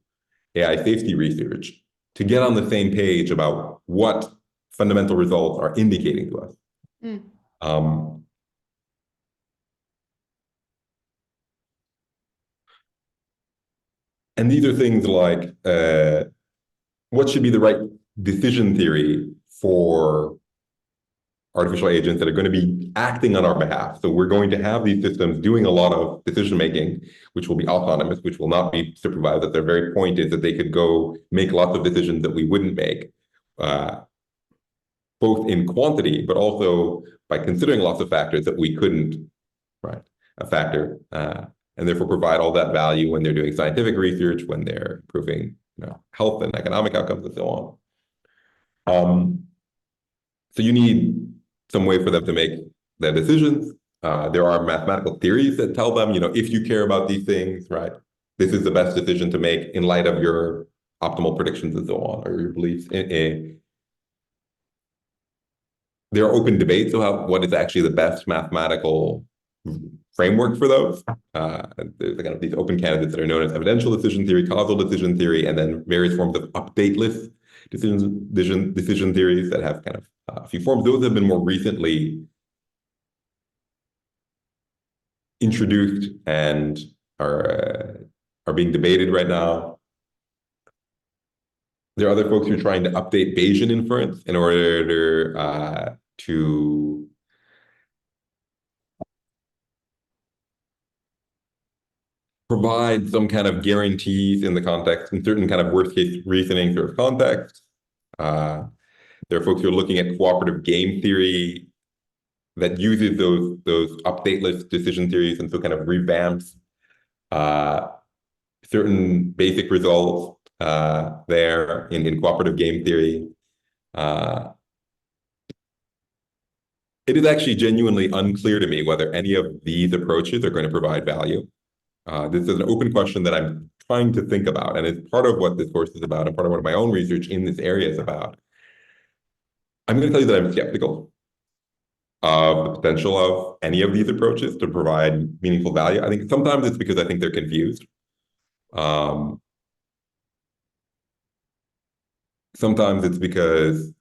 AI safety research to get on the same page about what fundamental results are indicating to us. And these are things like what should be the right decision theory for artificial agents that are going to be acting on our behalf. So we're going to have these systems doing a lot of decision making, which will be autonomous, which will not be supervised. That their very point is that they could go make lots of decisions that we wouldn't make, both in quantity, but also by considering lots of factors that we couldn't, right, factor, and therefore provide all that value when they're doing scientific research, when they're improving, health and economic outcomes and so on. So you need some way for them to make their decisions. There are mathematical theories that tell them, if you care about these things, right, this is the best decision to make in light of your optimal predictions and so on, or your beliefs. There are open debates about what is actually the best mathematical framework for those. There's kind of these open candidates that are known as evidential decision theory, causal decision theory, and then various forms of updateless decision theories that have kind of a few forms. Those have been more recently introduced and are being debated right now. There are other folks who are trying to update Bayesian inference in order to provide some kind of guarantees in the context, in certain kind of worst case reasoning sort of context. There are folks who are looking at cooperative game theory that uses those updateless decision theories and so kind of revamps certain basic results there in cooperative game theory. It is actually genuinely unclear to me whether any of these approaches are going to provide value. This is an open question that I'm trying to think about, and it's part of what this course is about and part of what my own research in this area is about. I'm going to tell you that I'm skeptical of the potential of any of these approaches to provide meaningful value. I think sometimes it's because I think they're confused. Sometimes it's because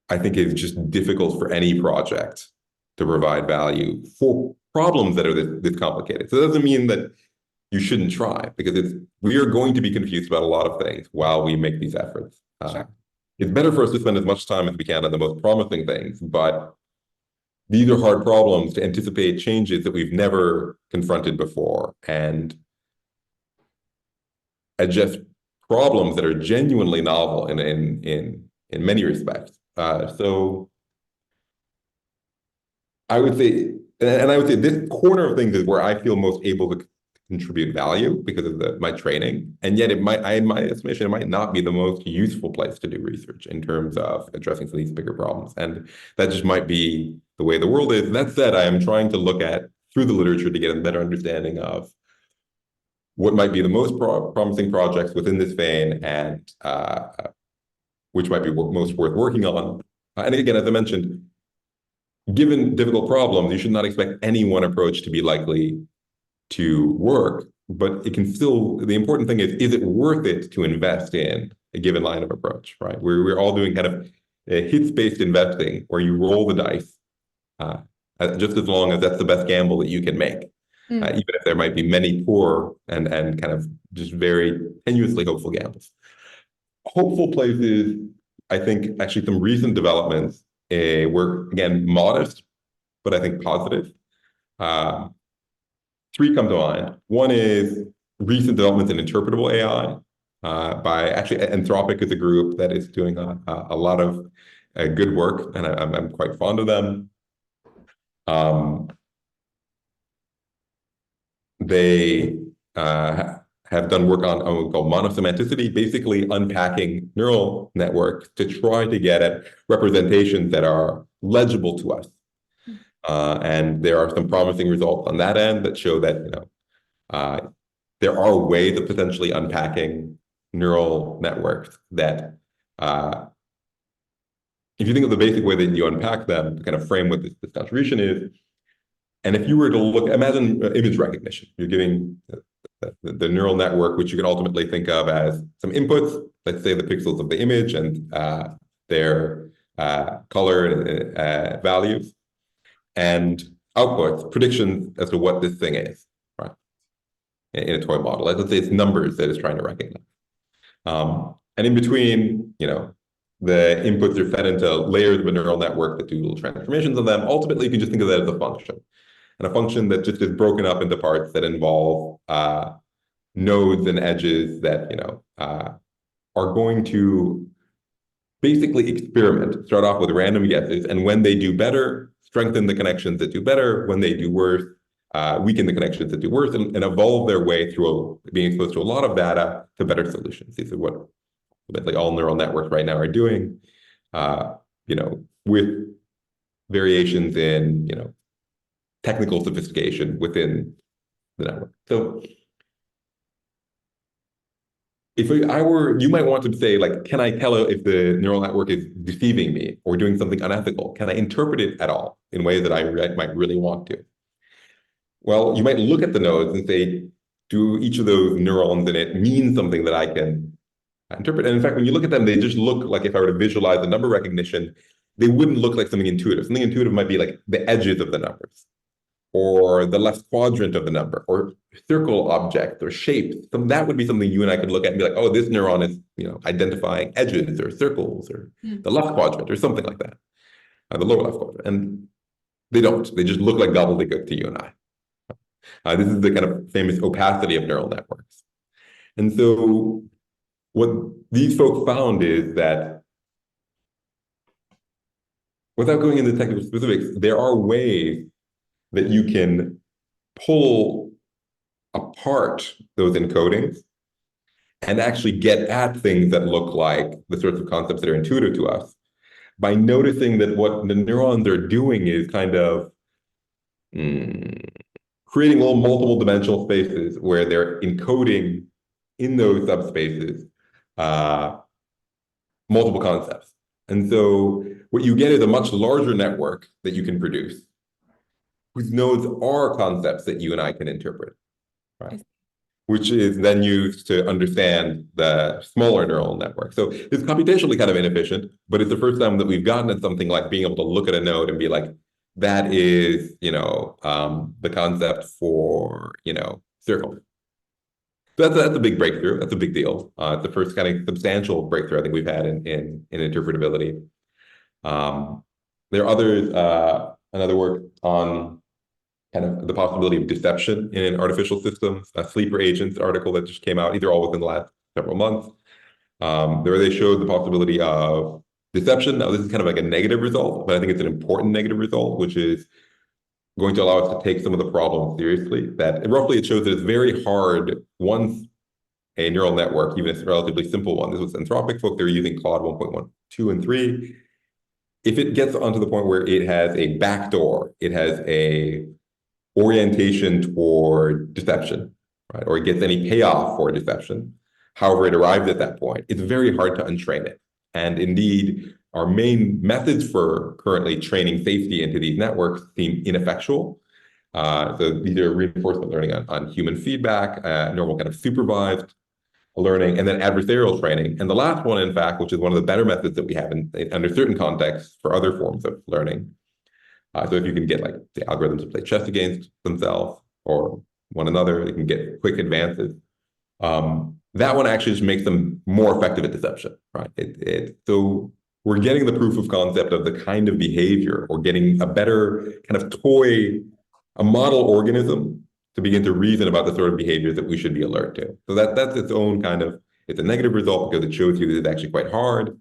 I think it's just difficult for any project to provide value for problems that are this complicated. So that doesn't mean that you shouldn't try, because we are going to be confused about a lot of things while we make these efforts. Sure. It's better for us to spend as much time as we can on the most promising things, but these are hard problems to anticipate changes that we've never confronted before and address problems that are genuinely novel in many respects. So I would say, and I would say this corner of things is where I feel most able to contribute value because of my training. And yet in my estimation, it might not be the most useful place to do research in terms of addressing some of these bigger problems. And that just might be the way the world is. That said, I am trying to look at through the literature to get a better understanding of what might be the most promising projects within this vein and which might be most worth working on. And again, as I mentioned, given difficult problems, you should not expect any one approach to be likely to work, but it can still, the important thing is it worth it to invest in a given line of approach, right? We're all doing kind of a hits-based investing where you roll the dice just as long as that's the best gamble that you can make, even if there might be many poor and kind of just very tenuously hopeful gambles. Hopeful places, I think actually some recent developments were, again, modest, but I think positive. Three come to mind. One is recent developments in interpretable AI. by actually Anthropic is a group that is doing a lot of good work, and I'm quite fond of them. They have done work on what we call monosemanticity, basically unpacking neural networks to try to get at representations that are legible to us. And there are some promising results on that end that show that there are ways of potentially unpacking neural networks that, if you think of the basic way that you unpack them, to kind of frame what this contribution is, and if you were to look, imagine image recognition. You're giving the neural network, which you can ultimately think of as some inputs, let's say the pixels of the image and their color values, and outputs, predictions as to what this thing is, right? In a toy model. Let's say it's numbers that it's trying to recognize. And in between, the inputs are fed into layers of a neural network that do little transformations of them. Ultimately, you can just think of that as a function. And a function that just is broken up into parts that involve nodes and edges that are going to basically experiment, start off with random guesses, and when they do better, strengthen the connections that do better. When they do worse, weaken the connections that do worse, and evolve their way through being exposed to a lot of data to better solutions. These are what basically all neural networks right now are doing, with variations in technical sophistication within the network. So if you might want to say, like, can I tell if the neural network is deceiving me or doing something unethical? Can I interpret it at all in ways that I might really want to? Well, you might look at the nodes and say, do each of those neurons in it mean something that I can interpret? And in fact, when you look at them, they just look like, if I were to visualize the number recognition, they wouldn't look like something intuitive. Something intuitive might be like the edges of the numbers, or the left quadrant of the number, or circle objects, or shapes. So that would be something you and I could look at and be like, oh, this neuron is identifying edges or circles, or the left quadrant, or something like that, the lower left quadrant. And they don't. They just look like gobbledygook to you and I. This is the kind of famous opacity of neural networks. And so what these folks found is that, without going into technical specifics, there are ways that you can pull apart those encodings and actually get at things that look like the sorts of concepts that are intuitive to us, by noticing that what the neurons are doing is kind of creating little multiple dimensional spaces where they're encoding in those subspaces multiple concepts. And so what you get is a much larger network that you can produce, whose nodes are concepts that you and I can interpret, right? Which is then used to understand the smaller neural network. So it's computationally kind of inefficient, but it's the first time that we've gotten at something like being able to look at a node and be like, that is, the concept for, circle. So that's a big breakthrough. That's a big deal. It's the first kind of substantial breakthrough I think we've had in interpretability. There are others, another work on kind of the possibility of deception in artificial systems, a sleeper agents article that just came out, either all within the last several months. There they showed the possibility of deception. Now, this is kind of like a negative result, but I think it's an important negative result, which is going to allow us to take some of the problems seriously. That roughly it shows that it's very hard, once a neural network, even if it's a relatively simple one, this was Anthropic folk, they were using Claude 1.1, 2, and 3. If it gets onto the point where it has a backdoor, it has a orientation toward deception, right? Or it gets any payoff for deception, however it arrives at that point, it's very hard to untrain it. And indeed, our main methods for currently training safety into these networks seem ineffectual. So these are reinforcement learning on human feedback, normal kind of supervised learning, and then adversarial training. And the last one, in fact, which is one of the better methods that we have under certain contexts for other forms of learning. So if you can get, like, the algorithms to play chess against themselves or one another, they can get quick advances. That one actually just makes them more effective at deception, right? So we're getting the proof of concept of the kind of behavior, or getting a better kind of toy, a model organism to begin to reason about the sort of behaviors that we should be alert to. So that's its own kind of It's a negative result because it shows you that it's actually quite hard.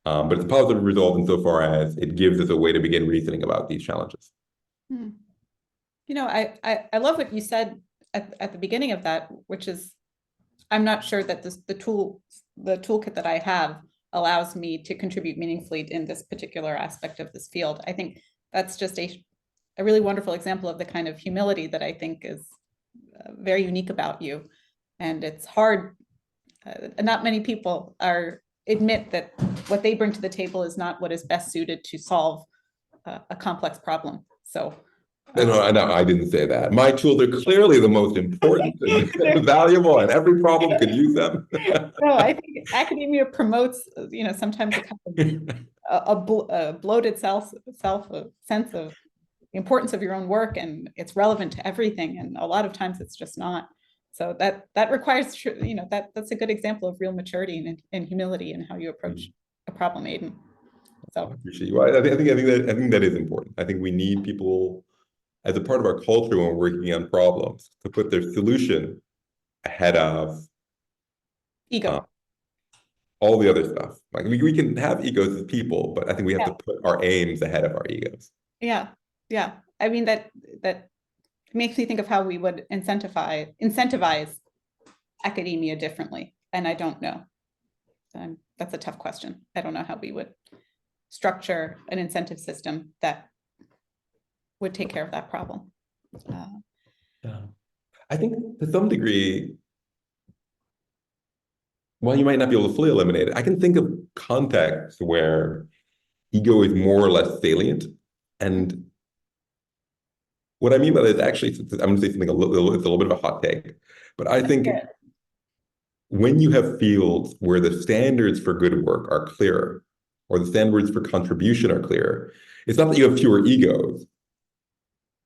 But it's a positive result insofar as it gives us a way to begin reasoning about these challenges. Hmm. I love what you said at the beginning of that, which is I'm not sure that the toolkit that I have allows me to contribute meaningfully in this particular aspect of this field. I think that's just a really wonderful example of the kind of humility that I think is very unique about you. And it's hard. Not many people admit that what they bring to the table is not what is best suited to solve a complex problem. So. No, I didn't say that. My tools are clearly the most important and valuable, and every problem could use them. No, I think academia promotes, sometimes a kind of a bloated sense of the importance of your own work, and it's relevant to everything. And a lot of times it's just not. So that requires, that's a good example of real maturity and humility in how you approach a problem, Aydin. So I appreciate you. I think that is important. I think we need people as a part of our culture when we're working on problems to put their solution ahead of ego. all the other stuff. Like we can have egos as people, but I think we have to put our aims ahead of our egos. Yeah. I mean, that makes me think of how we would incentivize academia differently. And I don't know. That's a tough question. I don't know how we would structure an incentive system that would take care of that problem. Yeah. I think to some degree, while you might not be able to fully eliminate it, I can think of contexts where ego is more or less salient. And what I mean by that is actually, I'm going to say something it's a little bit of a hot take, but I think when you have fields where the standards for good work are clearer, or the standards for contribution are clearer, it's not that you have fewer egos,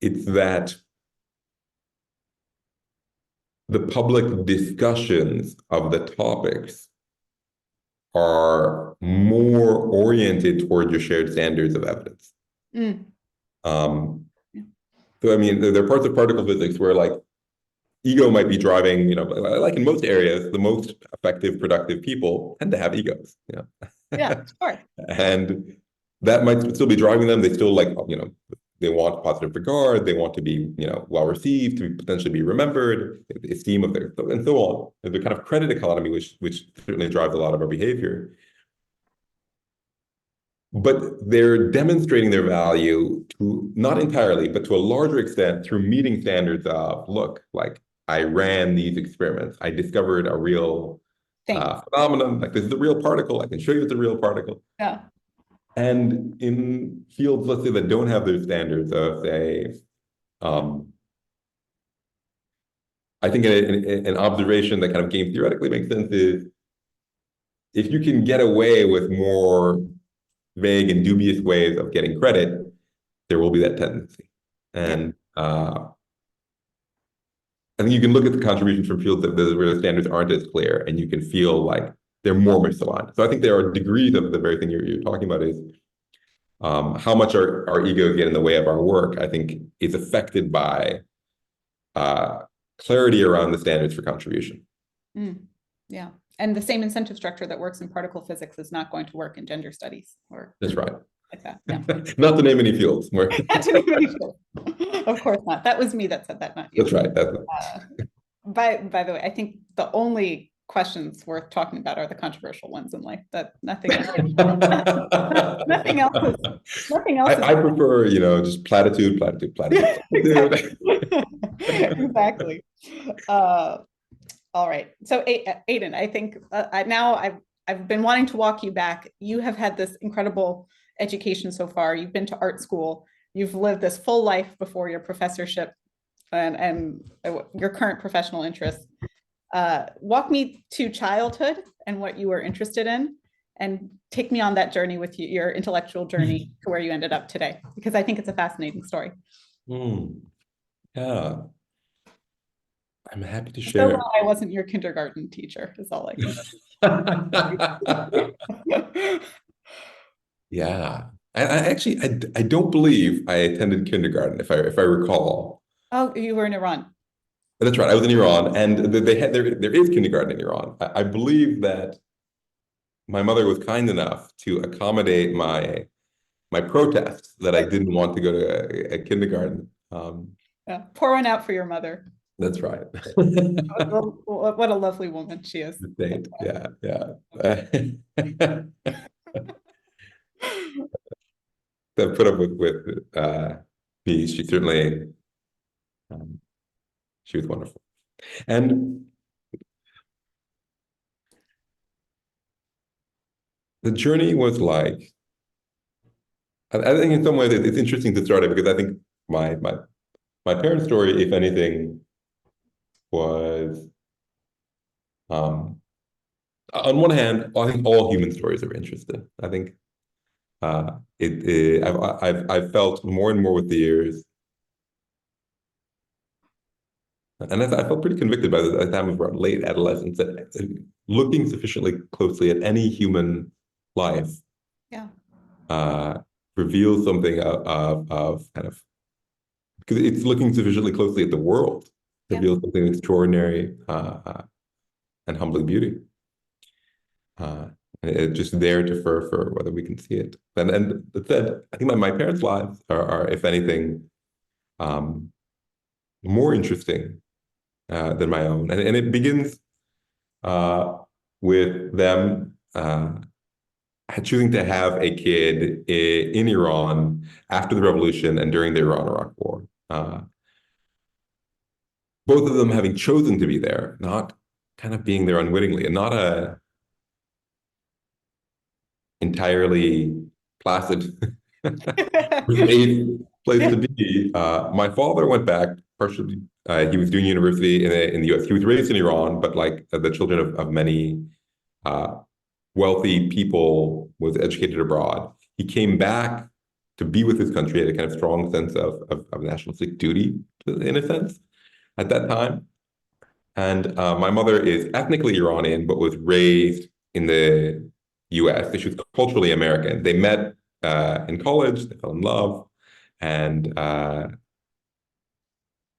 it's that the public discussions of the topics are more oriented toward your shared standards of evidence. So I mean, there are parts of particle physics where like ego might be driving, like in most areas, the most effective, productive people tend to have egos. Yeah, sure. And that might still be driving them. They still they want positive regard. They want to be, well received, to potentially be remembered, esteem of their, and so on. There's a kind of credit economy, which certainly drives a lot of our behavior. But they're demonstrating their value to, not entirely, but to a larger extent through meeting standards of, look, like I ran these experiments. I discovered a real phenomenon. Like this is a real particle. I can show you it's a real particle. Yeah. And in fields, let's say, that don't have those standards of, say, I think an observation that kind of game theoretically makes sense is if you can get away with more vague and dubious ways of getting credit, there will be that tendency. And I think you can look at the contributions from fields where the standards aren't as clear, and you can feel like they're more misaligned. So I think there are degrees of the very thing you're talking about is how much our egos get in the way of our work, I think is affected by clarity around the standards for contribution. Yeah. And the same incentive structure that works in particle physics is not going to work in gender studies or that's right. Like that. Yeah. Not to name any fields. Not to name any fields. Of course not. That was me that said that, not you. That's right. By the way, I think the only questions worth talking about are the controversial ones in life. That nothing else. nothing else. I prefer, just platitude. Exactly. All right. So Aydin, I think I've been wanting to walk you back. You have had this incredible education so far. You've been to art school. You've lived this full life before your professorship and your current professional interests. Walk me to childhood and what you were interested in, and take me on that journey with you, your intellectual journey to where you ended up today, because I think it's a fascinating story. Yeah. I'm happy to share. So I wasn't your kindergarten teacher, is all I can. Yeah. I don't believe I attended kindergarten, if I recall. Oh, you were in Iran. That's right. I was in Iran, and they had there is kindergarten in Iran. I believe that my mother was kind enough to accommodate my protest that I didn't want to go to a kindergarten. Yeah. Pour one out for your mother. That's right. What a lovely woman she is. The state. Yeah, yeah. That put up with me. She certainly um, she was wonderful. And the journey was like, I think in some ways it's interesting to start it because I think my parents' story, if anything, was on one hand, I think all human stories are interesting. I think I've felt more and more with the years, and I felt pretty convicted by the time of around late adolescence that looking sufficiently closely at any human life Yeah. uh, reveals something of kind of because it's looking sufficiently closely at the world Yeah. reveals something extraordinary and humbling beauty. And it's just there to for whether we can see it. And that said, I think my parents' lives are if anything, um, more interesting than my own. And it begins uh, with them choosing to have a kid in Iran after the revolution and during the Iran-Iraq War. Both of them having chosen to be there, not kind of being there unwittingly, and not a entirely placid safe place to be. My father went back partially. He was doing university in the U.S. He was raised in Iran, but like the children of many uh, wealthy people, was educated abroad. He came back to be with his country, had a kind of strong sense of nationalistic duty, in a sense, at that time. And my mother is ethnically Iranian, but was raised in the U.S. So she was culturally American. They met in college, they fell in love, and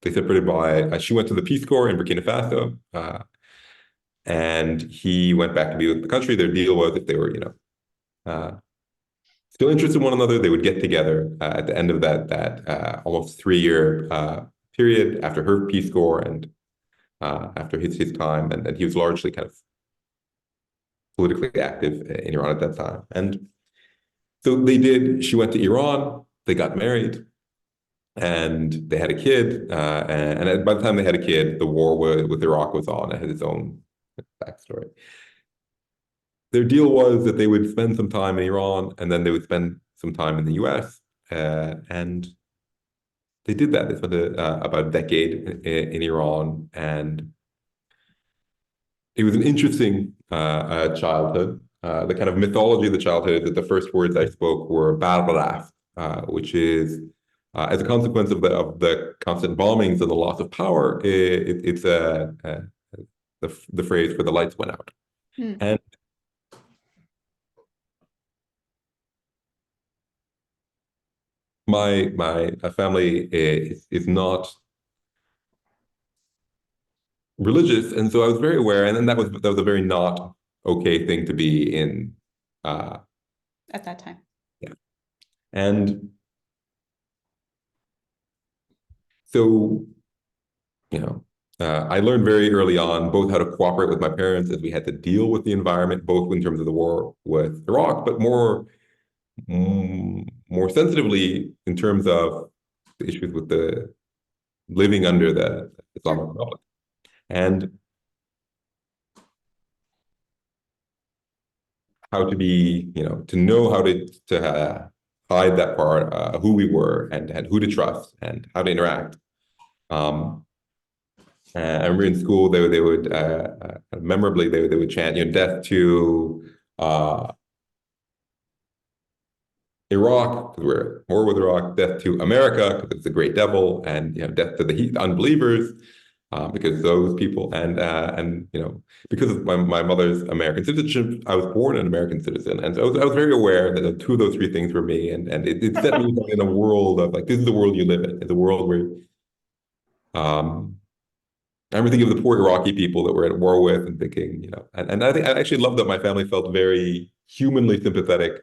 they separated by, she went to the Peace Corps in Burkina Faso, and he went back to be with the country. Their deal was if they were, uh, still interested in one another, they would get together at the end of that almost 3 year period after her Peace Corps and after his time, and he was largely kind of politically active in Iran at that time. And so they did. She went to Iran. They got married, and they had a kid. And by the time they had a kid, the war with Iraq was on. It had its own backstory. Their deal was that they would spend some time in Iran, and then they would spend some time in the U.S. And they did that. They spent about a decade in Iran, and it was an interesting childhood. The kind of mythology of the childhood is that the first words I spoke were "balbalaf," which is as a consequence of the constant bombings and the loss of power. It's the phrase where the lights went out, and my family is not religious, and so I was very aware, and then that was a very not okay thing to be in At that time. yeah. And so, I learned very early on both how to cooperate with my parents as we had to deal with the environment, both in terms of the war with Iraq, but more sensitively in terms of the issues with the living under the Islamic Sure. Republic. And how to be, to know how to hide that part, who we were, and who to trust, and how to interact. I remember in school they would memorably they would chant, death to Iraq because we're at war with Iraq, death to America because it's the great devil, and death to the unbelievers. Because those people and because of my mother's American citizenship, I was born an American citizen, and so I was very aware that two of those three things were me, and it set me in a world of like this is the world you live in. It's a world where I remember thinking of the poor Iraqi people that we're at war with and thinking, and I think I actually love that my family felt very humanly sympathetic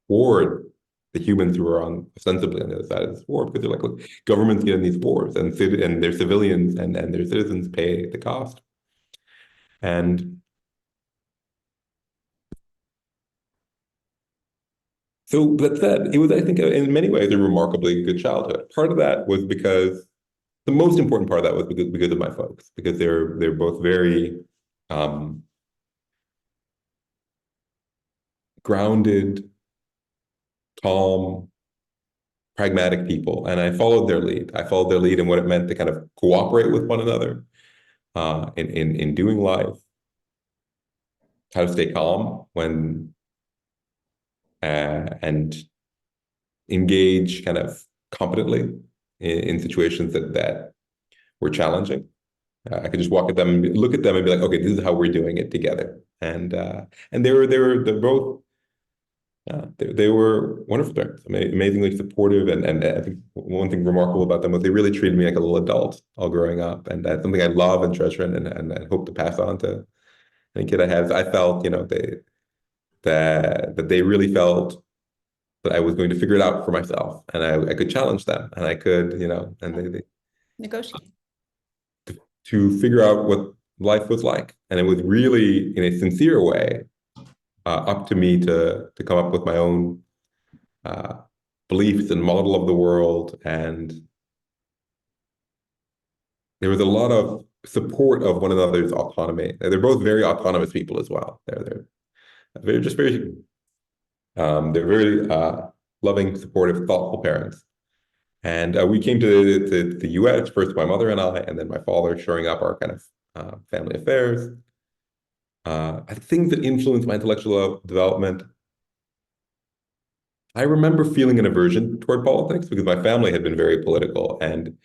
toward the humans who are ostensibly on the other side of this war, because they're like, look, governments get in these wars, and their civilians and their citizens pay the cost. And so that said, it was, I think, in many ways, a remarkably good childhood. Part of that was because the most important part of that was because of my folks, because they're both very um, grounded, calm, pragmatic people, and I followed their lead. I followed their lead in what it meant to kind of cooperate with one another in doing life, how to stay calm when and engage kind of competently in situations that were challenging. I could just walk at them, look at them, and be like, okay, this is how we're doing it together. And they're both they were wonderful parents, amazingly supportive, and I think one thing remarkable about them was they really treated me like a little adult all growing up, and that's something I love and treasure and hope to pass on to any kid I have. I felt, that they really felt that I was going to figure it out for myself, and I could challenge them, and I could, and they Negotiate. to figure out what life was like, and it was really in a sincere way up to me to come up with my own uh, beliefs and model of the world. And there was a lot of support of one another's autonomy. They're both very autonomous people as well. They're just very they're very loving, supportive, thoughtful parents. And we came to the US, first my mother and I, and then my father shoring up our kind of family affairs. Things that influenced my intellectual development. I remember feeling an aversion toward politics because my family had been very political, and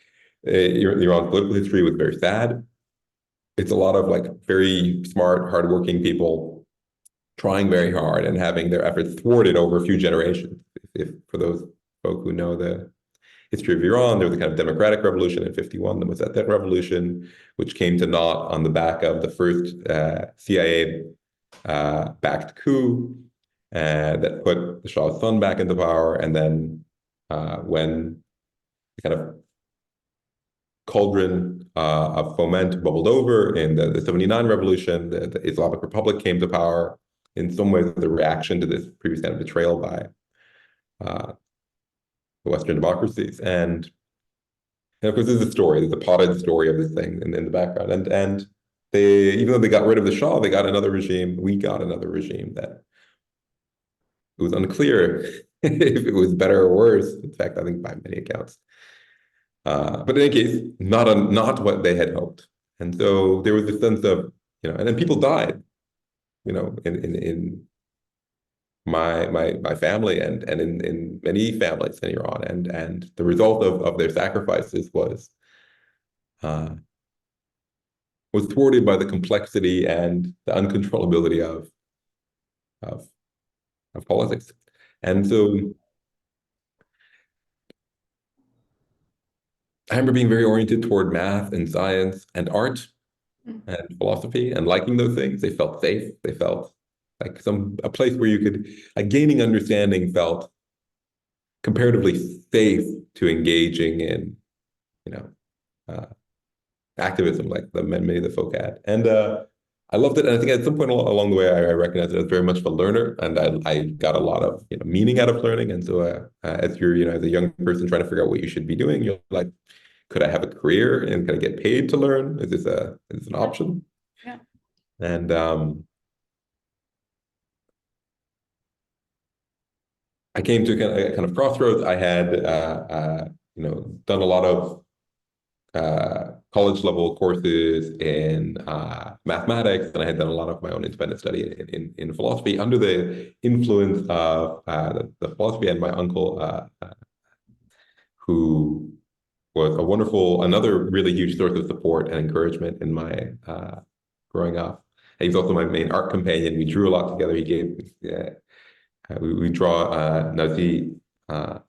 Iran's political history was very sad. It's a lot of like very smart, hardworking people trying very hard and having their efforts thwarted over a few generations. If for those folk who know the history of Iran, there was a kind of democratic revolution in 51, the Mossadegh revolution, which came to naught on the back of the first CIA backed coup that put the Shah's son back into power. And then when the kind of cauldron of foment bubbled over in the 79 revolution, the Islamic Republic came to power, in some ways the reaction to this previous kind of betrayal by the Western democracies. And of course, there's a story, there's a potted story of this thing in the background. And they, even though they got rid of the Shah, they got another regime. We got another regime that it was unclear if it was better or worse. In fact, I think by many accounts. But in any case, not what they had hoped. And so there was this sense of, and then people died, in my family and in many families in Iran. And the result of their sacrifices was thwarted by the complexity and the uncontrollability of politics. And so I remember being very oriented toward math and science and art and philosophy and liking those things. They felt safe. They felt like a place where you could, gaining understanding felt comparatively safe to engaging in, uh, activism like many of the folk had. And I loved it. And I think at some point along the way, I recognized that I was very much of a learner, and I got a lot of meaning out of learning. And so as you're, as a young person trying to figure out what you should be doing, you're like, could I have a career and can I get paid to learn? Is this an option? Yeah. And I came to a kind of crossroads. I had done a lot of college level courses in mathematics, and I had done a lot of my own independent study in philosophy under the influence of the philosophy and my uncle, who was another really huge source of support and encouragement in my growing up. And he's also my main art companion. We drew a lot together. He gave we draw Nazi, my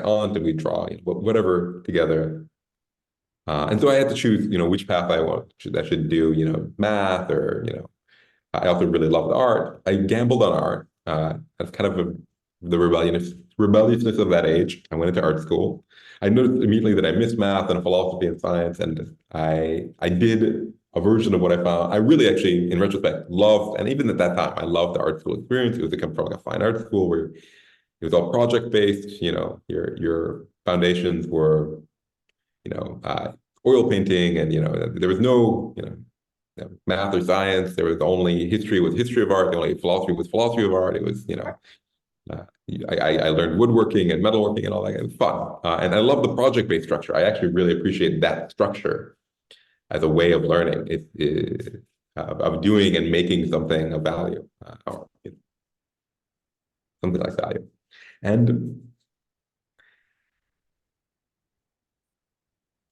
aunt, and we draw whatever together. And so I had to choose, which path I should do, math or, I also really loved art. I gambled on art. That's kind of the rebelliousness of that age. I went into art school. I noticed immediately that I missed math and philosophy and science, and I did a version of what I found. I really actually, in retrospect, loved, and even at that time, I loved the art school experience. It was come from like a fine art school where it was all project based. Your foundations were, oil painting, and there was no, math or science. There was only history was history of art. The only philosophy was philosophy of art. It was, uh, I learned woodworking and metalworking and all that. It was fun. And I love the project-based structure. I actually really appreciate that structure as a way of learning, of doing and making something of value, or something like value. And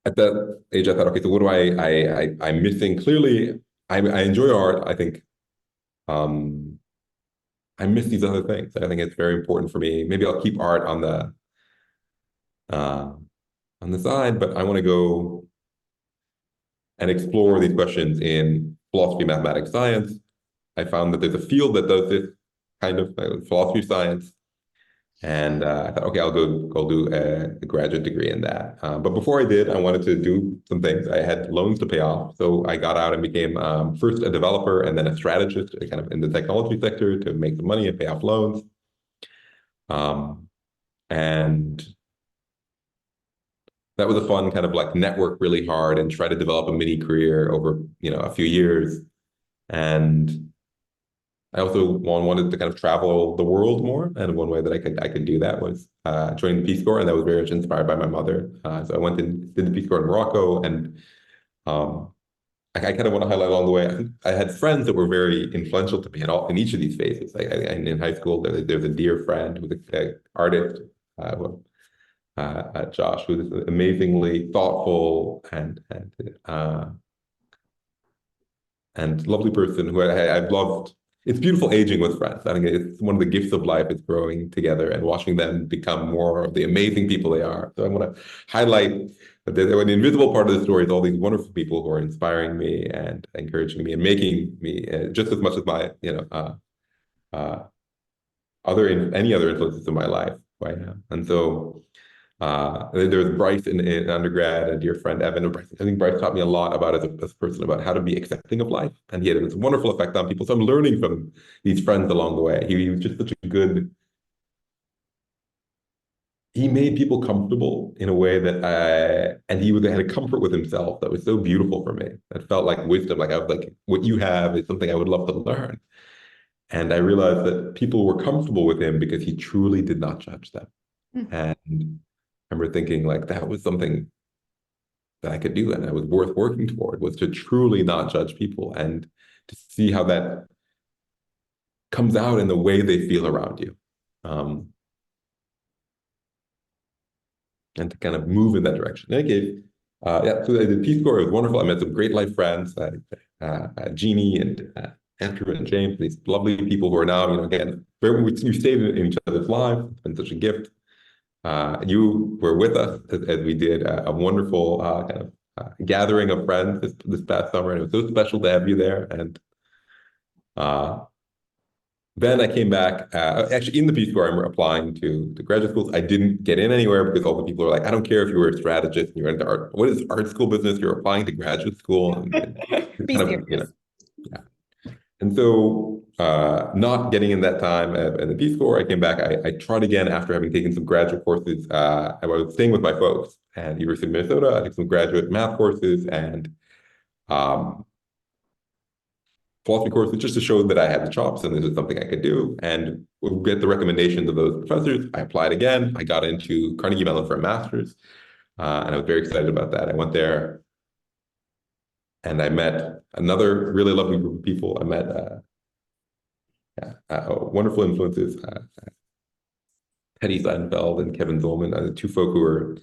at that age, I thought, okay, so what do I'm missing? Clearly, I enjoy art. I think I miss these other things. I think it's very important for me. Maybe I'll keep art uh, on the side, but I want to go and explore these questions in philosophy, mathematics, science. I found that there's a field that does this kind of philosophy of science. And I thought, okay, I'll go do a graduate degree in that. But before I did, I wanted to do some things. I had loans to pay off. So I got out and became first a developer and then a strategist kind of in the technology sector to make some money and pay off loans. And that was a fun kind of like network really hard and try to develop a mini career over, a few years. And I also wanted to kind of travel the world more, and one way that I could do that was join the Peace Corps, and that was very much inspired by my mother. So I went and did the Peace Corps in Morocco, and I kind of want to highlight along the way. I had friends that were very influential to me in each of these phases. In high school, there's a dear friend who's an artist, Josh, who's amazingly thoughtful and lovely person who I've loved. It's beautiful aging with friends. I think it's one of the gifts of life is growing together and watching them become more of the amazing people they are. So I want to highlight that the invisible part of the story is all these wonderful people who are inspiring me and encouraging me and making me just as much as my, any other influences in my life right now. And so there was Bryce in undergrad, a dear friend, Evan. I think Bryce taught me a lot about as a person about how to be accepting of life. And he had this wonderful effect on people. So I'm learning from these friends along the way. He was just such a good, he made people comfortable in a way and he had a comfort with himself that was so beautiful for me. That felt like wisdom. Like I was like, what you have is something I would love to learn. And I realized that people were comfortable with him because he truly did not judge them. And I remember thinking like that was something that I could do and I was worth working toward, was to truly not judge people and to see how that comes out in the way they feel around you. And to kind of move in that direction. In any case, so the Peace Corps was wonderful. I met some great life friends, Jeannie and Andrew and James, these lovely people who are now, again, we stayed in each other's lives. It's been such a gift. You were with us as we did a wonderful kind of gathering of friends this past summer, and it was so special to have you there. And then I came back, actually in the Peace Corps, I'm applying to graduate schools. I didn't get in anywhere because all the people are like, I don't care if you were a strategist and you're into art. What is art school business? You're applying to graduate school. And Be serious. Yeah. And so not getting in that time in the Peace Corps, I came back. I tried again after having taken some graduate courses. I was staying with my folks at University of Minnesota. I took some graduate math courses and philosophy courses just to show that I had the chops and this is something I could do. And we'll get the recommendations of those professors. I applied again. I got into Carnegie Mellon for a master's. And I was very excited about that. I went there and I met another really lovely group of people. I met wonderful influences, Teddy Seidenfeld and Kevin Zollman, the two folk who were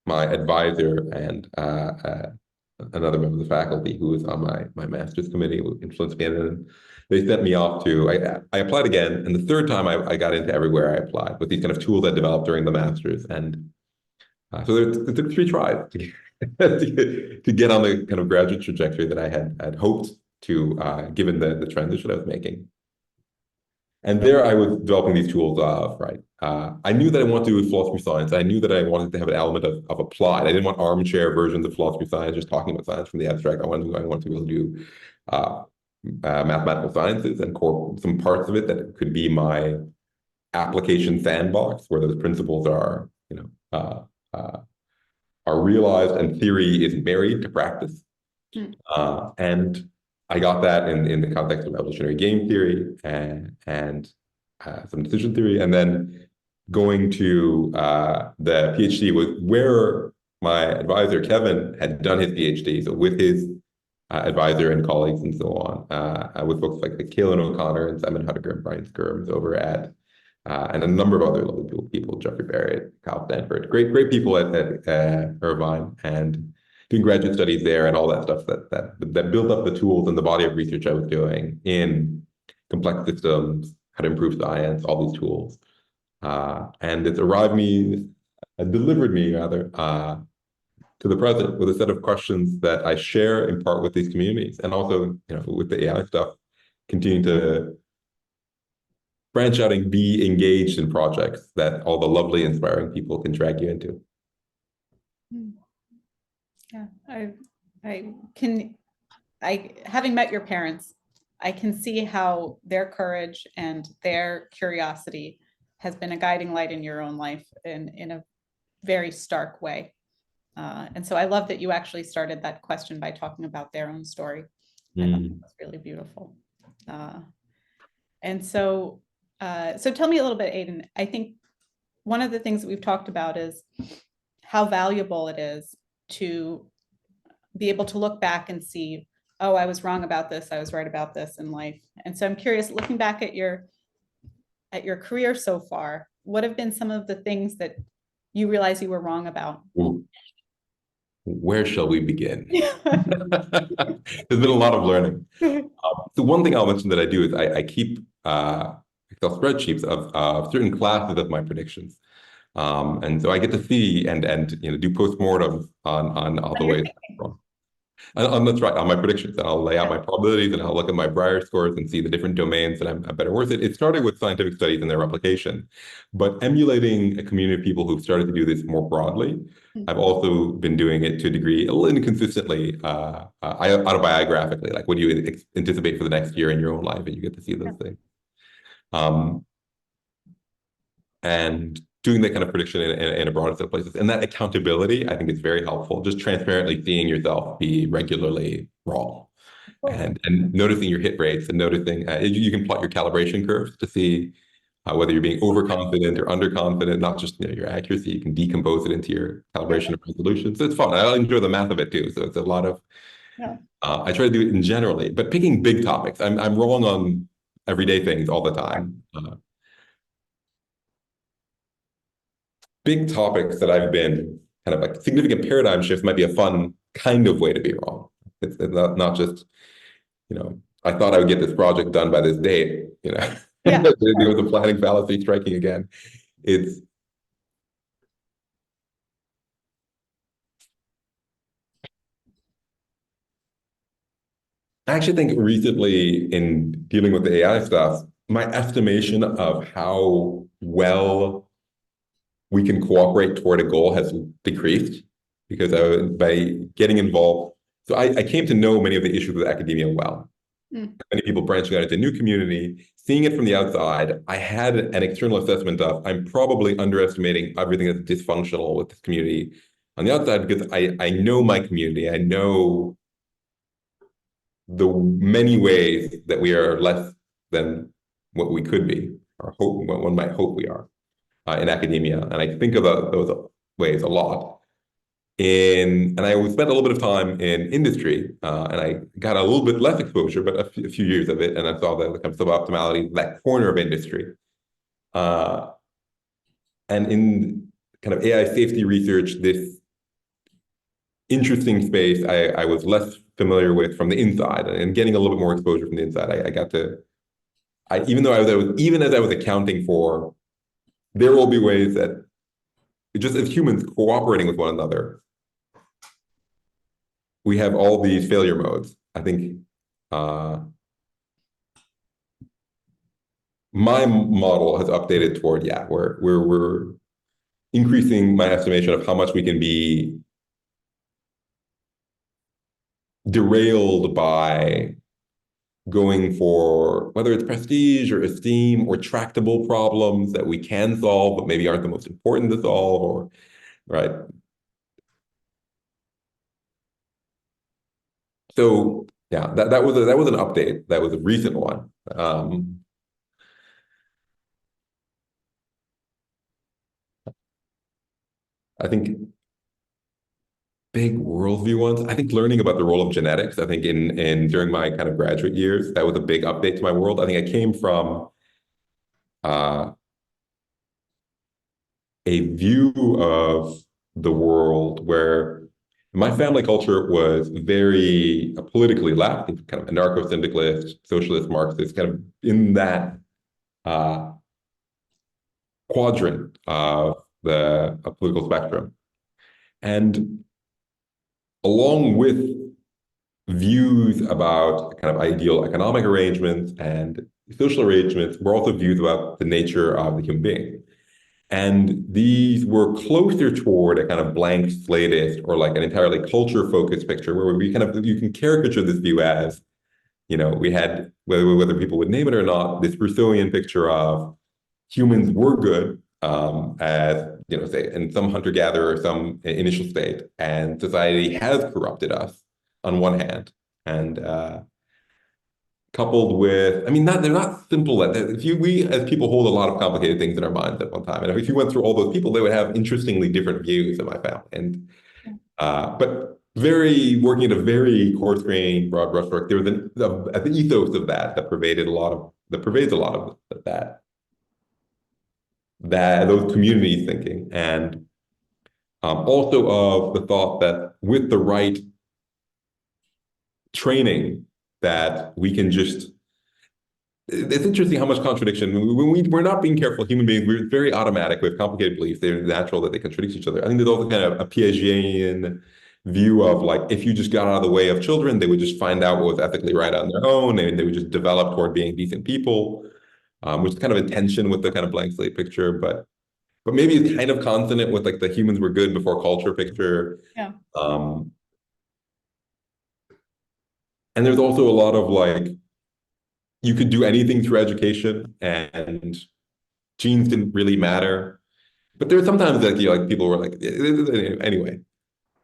my advisor and another member of the faculty who was on my master's committee who influenced me. And they sent me off I applied again. And the third time I got into everywhere I applied with these kind of tools I developed during the master's. And So it took 3 tries to get on the kind of graduate trajectory that I had hoped to, given the transition I was making. And there I was developing these tools of, right? I knew that I wanted to do philosophy of science. I knew that I wanted to have an element of applied. I didn't want armchair versions of philosophy of science, just talking about science from the abstract. I wanted to be able to do mathematical sciences and some parts of it that could be my application sandbox, where those principles are, are realized and theory is married to practice. And I got that in the context of evolutionary game theory and some decision theory. And then going to the PhD was where my advisor, Kevin, had done his PhD. So with his advisor and colleagues and so on, with folks like Kaelan O'Connor and Simon Huttiger and Brian Skyrms over at and a number of other lovely people, Jeffrey Barrett, Kyle Stanford, great people at Irvine, and doing graduate studies there and all that stuff that built up the tools and the body of research I was doing in complex systems, how to improve science, all these tools. And it's delivered me rather, to the present with a set of questions that I share in part with these communities, and also, with the AI stuff, continue to branch out and be engaged in projects that all the lovely, inspiring people can drag you into. Yeah, having met your parents, I can see how their courage and their curiosity has been a guiding light in your own life in a very stark way. And so I love that you actually started that question by talking about their own story. I thought that was really beautiful. And so tell me a little bit, Aydin. I think one of the things that we've talked about is how valuable it is to be able to look back and see, oh, I was wrong about this, I was right about this in life. And so I'm curious, looking back at your career so far, what have been some of the things that you realize you were wrong about? Ooh. Where shall we begin? There's been a lot of learning. The one thing I'll mention that I do is I keep Excel spreadsheets of certain classes of my predictions. And so I get to see and do postmortems on all the ways wrong. And that's right, on my predictions. And I'll lay out my probabilities and I'll look at my Breyer scores and see the different domains that I'm better worth it. It started with scientific studies and their replication, but emulating a community of people who've started to do this more broadly. I've also been doing it to a degree, a little inconsistently, autobiographically, like what do you anticipate for the next year in your own life, and you get to see those things. And doing that kind of prediction in a broader set of places. And that accountability, I think, is very helpful. Just transparently seeing yourself be regularly wrong. And noticing your hit rates and noticing, you can plot your calibration curves to see whether you're being overconfident or underconfident, not just your accuracy. You can decompose it into your calibration of resolution. So it's fun. I enjoy the math of it too. So it's a lot of, I try to do it in generally, but picking big topics. I'm wrong on everyday things all the time. Big topics that I've been kind of like significant paradigm shifts might be a fun kind of way to be wrong. It's not just, I thought I would get this project done by this date, Yeah. There was a planning fallacy striking again. I actually think recently in dealing with the AI stuff, my estimation of how well we can cooperate toward a goal has decreased because by getting involved. So I came to know many of the issues with academia well. Many people branching out into a new community, seeing it from the outside, I had an external assessment of I'm probably underestimating everything that's dysfunctional with this community on the outside because I know my community. I know the many ways that we are less than what we could be, or hope what one might hope we are. In academia, and I think about those ways a lot. And I spent a little bit of time in industry, and I got a little bit less exposure, but a few years of it, and I saw the kind of suboptimality, that corner of industry. And in kind of AI safety research, this interesting space I was less familiar with from the inside, and getting a little bit more exposure from the inside, I got to, even as I was accounting for there will be ways that just as humans cooperating with one another, we have all these failure modes. I think my model has updated toward, yeah, we're increasing my estimation of how much we can be derailed by going for whether it's prestige or esteem or tractable problems that we can solve, but maybe aren't the most important to solve, or right. So yeah, that was an update. That was a recent one. I think big worldview ones. I think learning about the role of genetics. I think in during my kind of graduate years, that was a big update to my world. I think I came from uh, a view of the world where my family culture was very politically left, kind of anarcho-syndicalist, socialist, Marxist, kind of in that uh, quadrant of the political spectrum. And along with views about kind of ideal economic arrangements and social arrangements were also views about the nature of the human being. And these were closer toward a kind of blank slatist or like an entirely culture-focused picture where we kind of, you can caricature this view as, we had, whether people would name it or not, this Rousseauian picture of humans were good, as, say, in some hunter-gatherer, some initial state, and society has corrupted us on one hand. And coupled with, I mean, they're not simple. We as people hold a lot of complicated things in our minds at one time. And if you went through all those people, they would have interestingly different views in my family. And but working at a very coarse-grained, broad brushstroke, there was an ethos of that pervades a lot of those communities thinking, and also of the thought that with the right training, that we can just. It's interesting how much contradiction. When we're not being careful, human beings, we're very automatic. We have complicated beliefs. They're natural that they contradict each other. I think there's also kind of a Piagetian view of like, if you just got out of the way of children, they would just find out what was ethically right on their own, and they would just develop toward being decent people, which is kind of in tension with the kind of blank slate picture, but maybe it's kind of consonant with like the humans were good before culture picture. Yeah. And there's also a lot of like, you could do anything through education and genes didn't really matter. But there were sometimes that like people were like, anyway,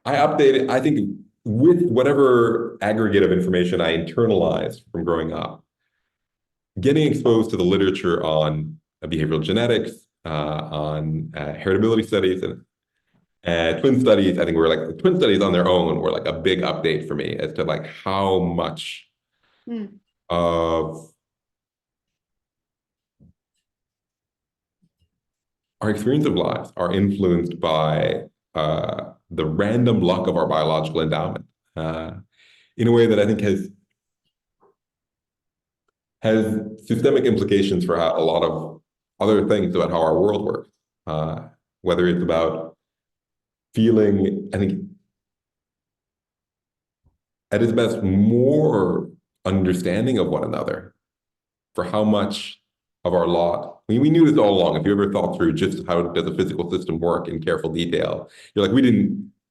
I updated, I think with whatever aggregate of information I internalized from growing up, getting exposed to the literature on behavioral genetics, on heritability studies and twin studies, I think twin studies on their own were like a big update for me as to like how much of our experience of lives are influenced by the random luck of our biological endowment, in a way that I think has systemic implications for a lot of other things about how our world works. Whether it's about feeling, I think, at its best, more understanding of one another for how much of our lot. I mean, we knew this all along. If you ever thought through just how does a physical system work in careful detail, you're like,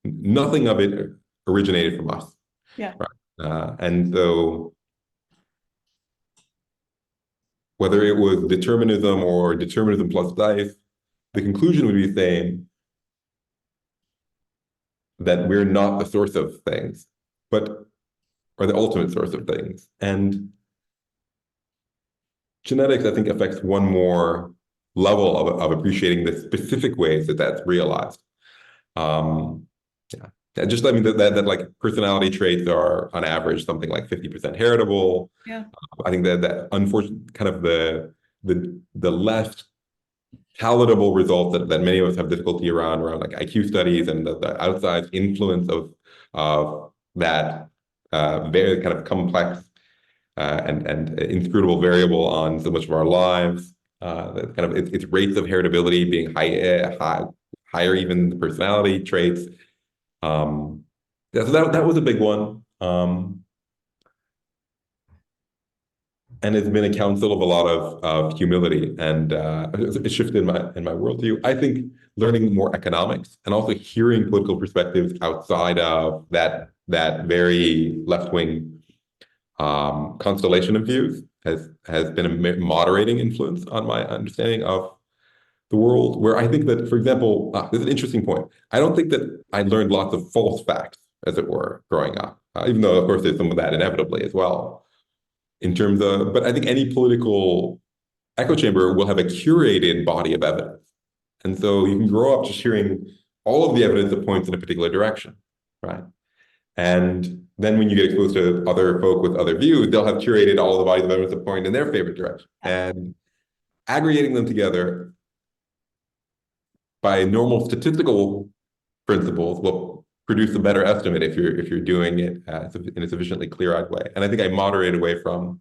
nothing of it originated from us. Yeah. Right? And so whether it was determinism or determinism plus dice, the conclusion would be the same, that we're not the source of things, but are the ultimate source of things. And genetics, I think, affects one more level of appreciating the specific ways that that's realized. Yeah, just I mean that like personality traits are on average something like 50% heritable. Yeah. I think that unfortunately kind of the less palatable results that many of us have difficulty around like IQ studies and the outsized influence of that very kind of complex and inscrutable variable on so much of our lives. Kind of its rates of heritability being high, higher even the personality traits. So that was a big one. And it's been a counsel of a lot of humility, and it shifted in my worldview. I think learning more economics and also hearing political perspectives outside of that very left-wing constellation of views has been a moderating influence on my understanding of the world. Where I think that, for example, this is an interesting point. I don't think that I learned lots of false facts, as it were, growing up, even though, of course, there's some of that inevitably as well. In terms of, but I think any political echo chamber will have a curated body of evidence. And so you can grow up just hearing all of the evidence that points in a particular direction, right? And then when you get exposed to other folk with other views, they'll have curated all the bodies of evidence that point in their favorite direction. And aggregating them together by normal statistical principles will produce a better estimate if you're doing it in a sufficiently clear-eyed way. And I think I moderate away from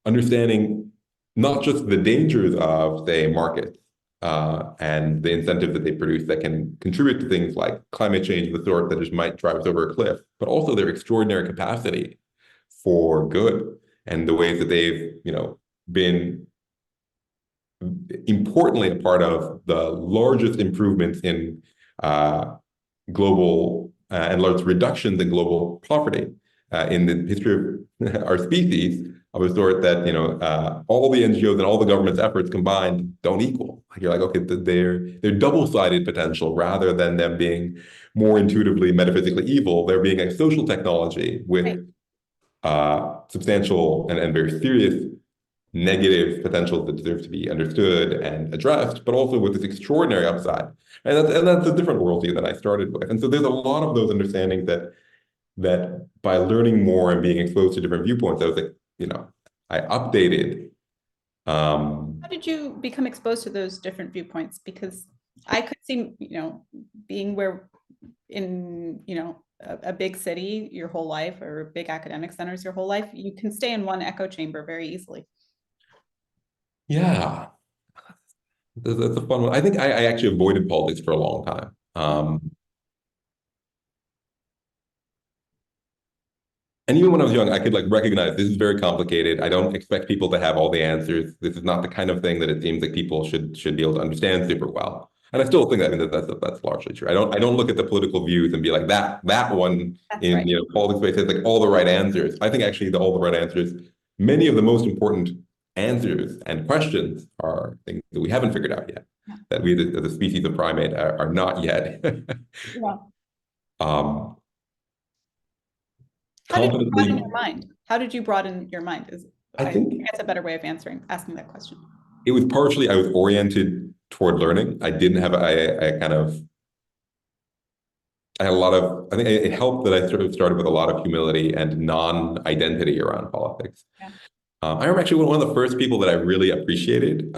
understanding not just the dangers of, say, markets and the incentives that they produce that can contribute to things like climate change of the sort that just might drive us over a cliff, but also their extraordinary capacity for good and the ways that they've, been importantly a part of the largest improvements in global and large reductions in global poverty in the history of our species, of a sort that all the NGOs and all the government's efforts combined don't equal. You're like, okay, they're double-sided potential rather than them being more intuitively metaphysically evil. They're being a social technology with substantial and very serious negative potential that deserves to be understood and addressed, but also with this extraordinary upside. And that's a different worldview than I started with. And so there's a lot of those understandings that by learning more and being exposed to different viewpoints, I was like, I updated. How did you become exposed to those different viewpoints? Because I could see, being in a big city your whole life, or big academic centers your whole life, you can stay in one echo chamber very easily. Yeah, that's a fun one. I think I actually avoided politics for a long time. And even when I was young, I could recognize this is very complicated. I don't expect people to have all the answers. This is not the kind of thing that it seems like people should be able to understand super well. And I still think that's largely true. I don't look at the political views and be like that one That's in right. politics space has all the right answers. I think actually all the right answers, many of the most important answers and questions are things that we haven't figured out yet, that we as a species of primate are not yet. Yeah. How did you broaden your mind? How did you broaden your mind? I think that's a better way of asking that question. It was partially I was oriented toward learning. I didn't have I had a lot of, I think it helped that I sort of started with a lot of humility and non-identity around politics. Yeah. I remember actually one of the first people that I really appreciated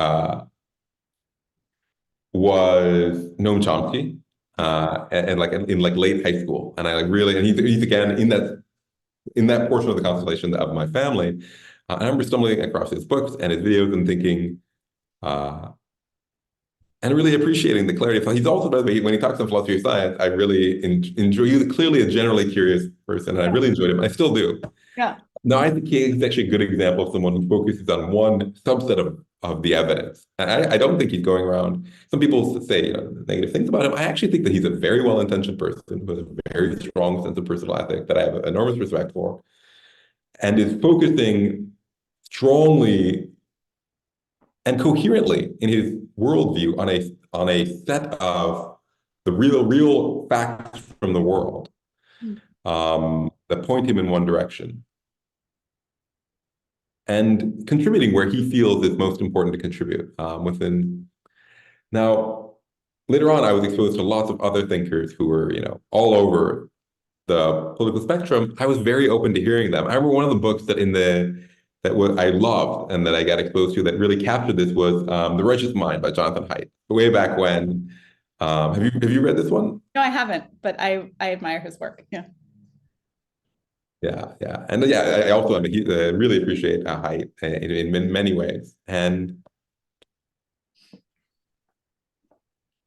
was Noam Chomsky, and in late high school, and I really, and he's again in that portion of the constellation of my family. I remember stumbling across his books and his videos and thinking, and really appreciating the clarity of thought. He's also, by the way, when he talks about philosophy of science, I really enjoy. He's clearly a generally curious person, and I really enjoyed him. I still do. Yeah. No, I think he's actually a good example of someone who focuses on one subset of the evidence. And I don't think he's going around. Some people say negative things about him. I actually think that he's a very well-intentioned person who has a very strong sense of personal ethic that I have enormous respect for, and is focusing strongly and coherently in his worldview on a set of the real facts from the world that point him in one direction, and contributing where he feels it's most important to contribute within. Now, later on, I was exposed to lots of other thinkers who were, all over the political spectrum. I was very open to hearing them. I remember one of the books that I loved and that I got exposed to that really captured this was The Righteous Mind by Jonathan Haidt, way back when. Have you read this one? No, I haven't, but I admire his work. Yeah. Yeah, and yeah, I also really appreciate Haidt in many ways, and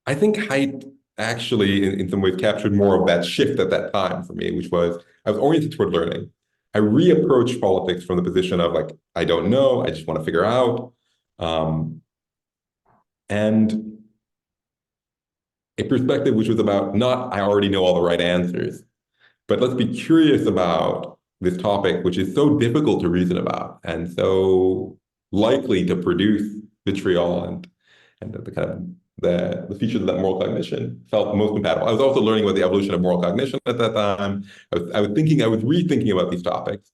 I think Haidt actually, in some ways, captured more of that shift at that time for me, which was I was oriented toward learning. I reapproached politics from the position of like, I don't know, I just want to figure out. Um, and a perspective which was about not, I already know all the right answers, but let's be curious about this topic, which is so difficult to reason about and so likely to produce vitriol and the kind of the features of that moral cognition felt most compatible. I was also learning about the evolution of moral cognition at that time. I was rethinking about these topics.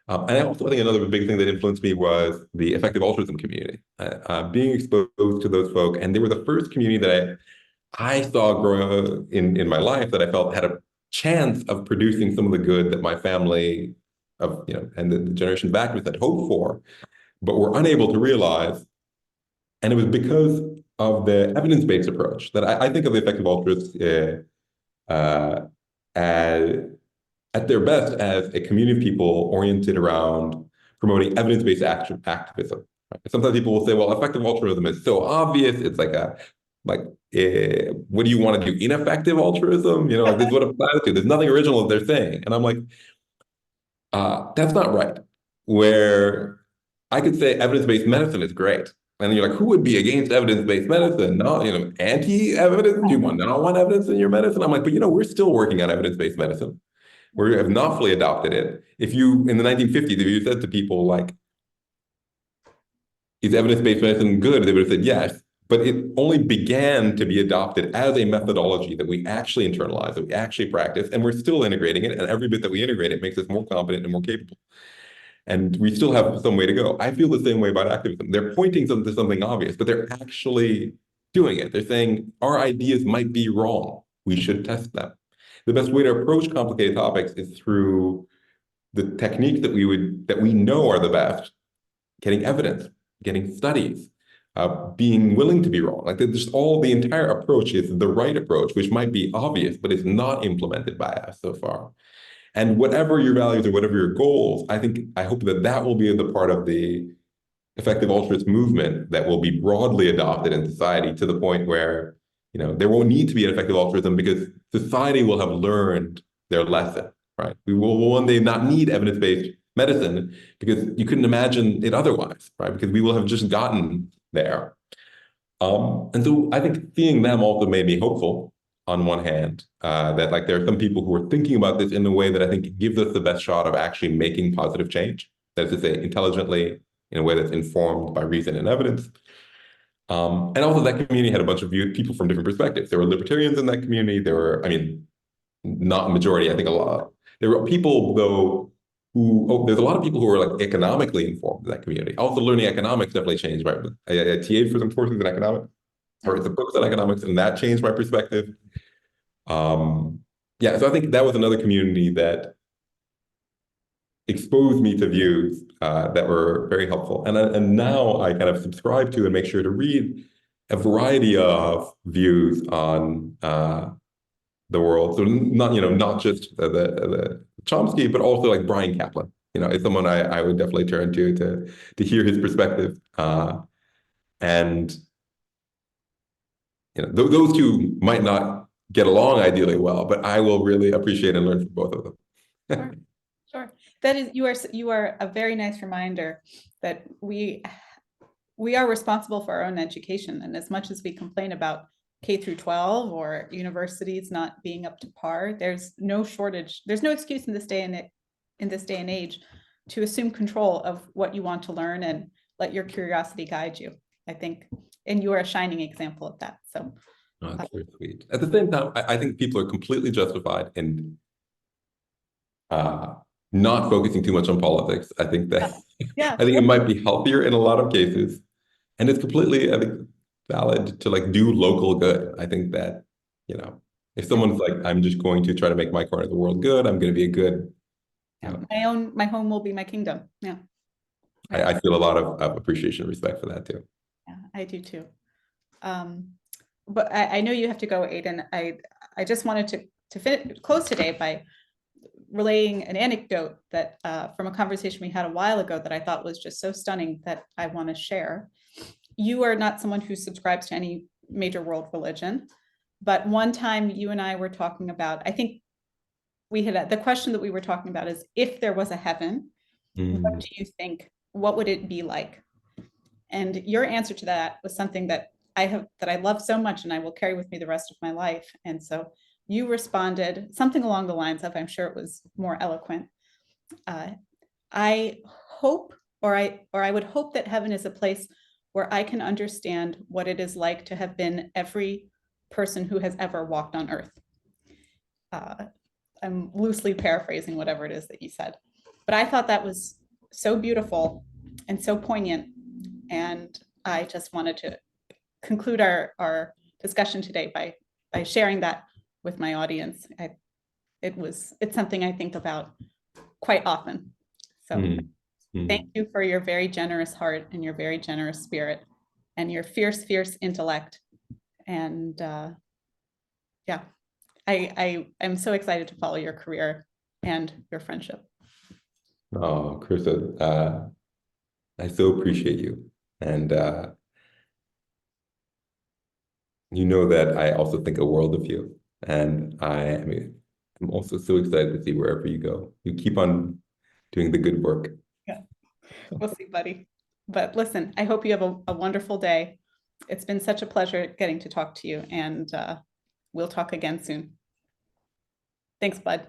And I also think another big thing that influenced me was the effective altruism community. Being exposed to those folk, and they were the first community that I saw grow in my life that I felt had a chance of producing some of the good that my family of and the generations back with had hoped for, but were unable to realize. And it was because of the evidence-based approach that I think of the effective altruists uh, as, at their best as a community of people oriented around promoting evidence-based activism. Right? Sometimes people will say, well, effective altruism is so obvious. It's like, what do you want to do? Ineffective altruism? Like this is what it applies to. There's nothing original that they're saying. And I'm like, that's not right. Where I could say evidence-based medicine is great. And you're like, who would be against evidence-based medicine? No, anti-evidence? You want not want evidence in your medicine? I'm like, but we're still working on evidence-based medicine. We have not fully adopted it. If you, in the 1950s, if you said to people like, is evidence-based medicine good? They would have said yes. But it only began to be adopted as a methodology that we actually internalize, that we actually practice, and we're still integrating it. And every bit that we integrate it makes us more competent and more capable. And we still have some way to go. I feel the same way about activism. They're pointing to something obvious, but they're actually doing it. They're saying our ideas might be wrong. We should test them. The best way to approach complicated topics is through the techniques that we know are the best, getting evidence, getting studies, being willing to be wrong. Like there's the entire approach is the right approach, which might be obvious, but is not implemented by us so far. And whatever your values or whatever your goals, I hope that will be the part of the effective altruist movement that will be broadly adopted in society to the point where, there won't need to be an effective altruism because society will have learned their lesson, right? We will one day not need evidence-based medicine because you couldn't imagine it otherwise, right? Because we will have just gotten there. And so I think seeing them also made me hopeful on one hand, that like there are some people who are thinking about this in a way that I think gives us the best shot of actually making positive change. That is to say, intelligently, in a way that's informed by reason and evidence. And also that community had a bunch of people from different perspectives. There were libertarians in that community. There were, not a majority, I think a lot. There were people though there's a lot of people who are like economically informed in that community. Also learning economics definitely changed my, I TA'd for some courses in economics, or the books on economics, and that changed my perspective. Yeah, so I think that was another community that exposed me to views that were very helpful. And now I kind of subscribe to and make sure to read a variety of views on the world. So not just the Chomsky, but also like Brian Kaplan. Is someone I would definitely turn to hear his perspective. And those two might not get along ideally well, but I will really appreciate and learn from both of them. Sure. Sure. That is, you are a very nice reminder that we are responsible for our own education. And as much as we complain about K through 12 or universities not being up to par, there's no shortage. There's no excuse in this day and age to assume control of what you want to learn and let your curiosity guide you, I think. And you are a shining example of that. So that's very sweet. At the same time, I think people are completely justified in not focusing too much on politics. I think that yeah, I think it might be healthier in a lot of cases. And it's completely, I think, valid to like do local good. I think that, if someone's like, I'm just going to try to make my corner of the world good, I'm going to be a good. My home will be my kingdom. Yeah. I feel a lot of appreciation and respect for that too. Yeah, I do too. But I know you have to go, Aydin. I just wanted to close today by relaying an anecdote that from a conversation we had a while ago that I thought was just so stunning that I want to share. You are not someone who subscribes to any major world religion, But one time you and I were talking about, I think we had the question that we were talking about is, if there was a heaven, what do you think, what would it be like? And your answer to that was something that I love so much and I will carry with me the rest of my life. And so you responded something along the lines of, I'm sure it was more eloquent. I hope, or I would hope that heaven is a place where I can understand what it is like to have been every person who has ever walked on earth. I'm loosely paraphrasing whatever it is that you said, but I thought that was so beautiful and so poignant. And I just wanted to conclude our discussion today by sharing that with my audience. It's something I think about quite often. So thank you for your very generous heart and your very generous spirit and your fierce, fierce intellect. And yeah, I am so excited to follow your career and your friendship. Oh, Krista, I so appreciate you. And you know that I also think a world of you. And I'm also so excited to see wherever you go. You keep on doing the good work. Yeah, we'll see, buddy. But listen, I hope you have a wonderful day. It's been such a pleasure getting to talk to you, and we'll talk again soon. Thanks, bud.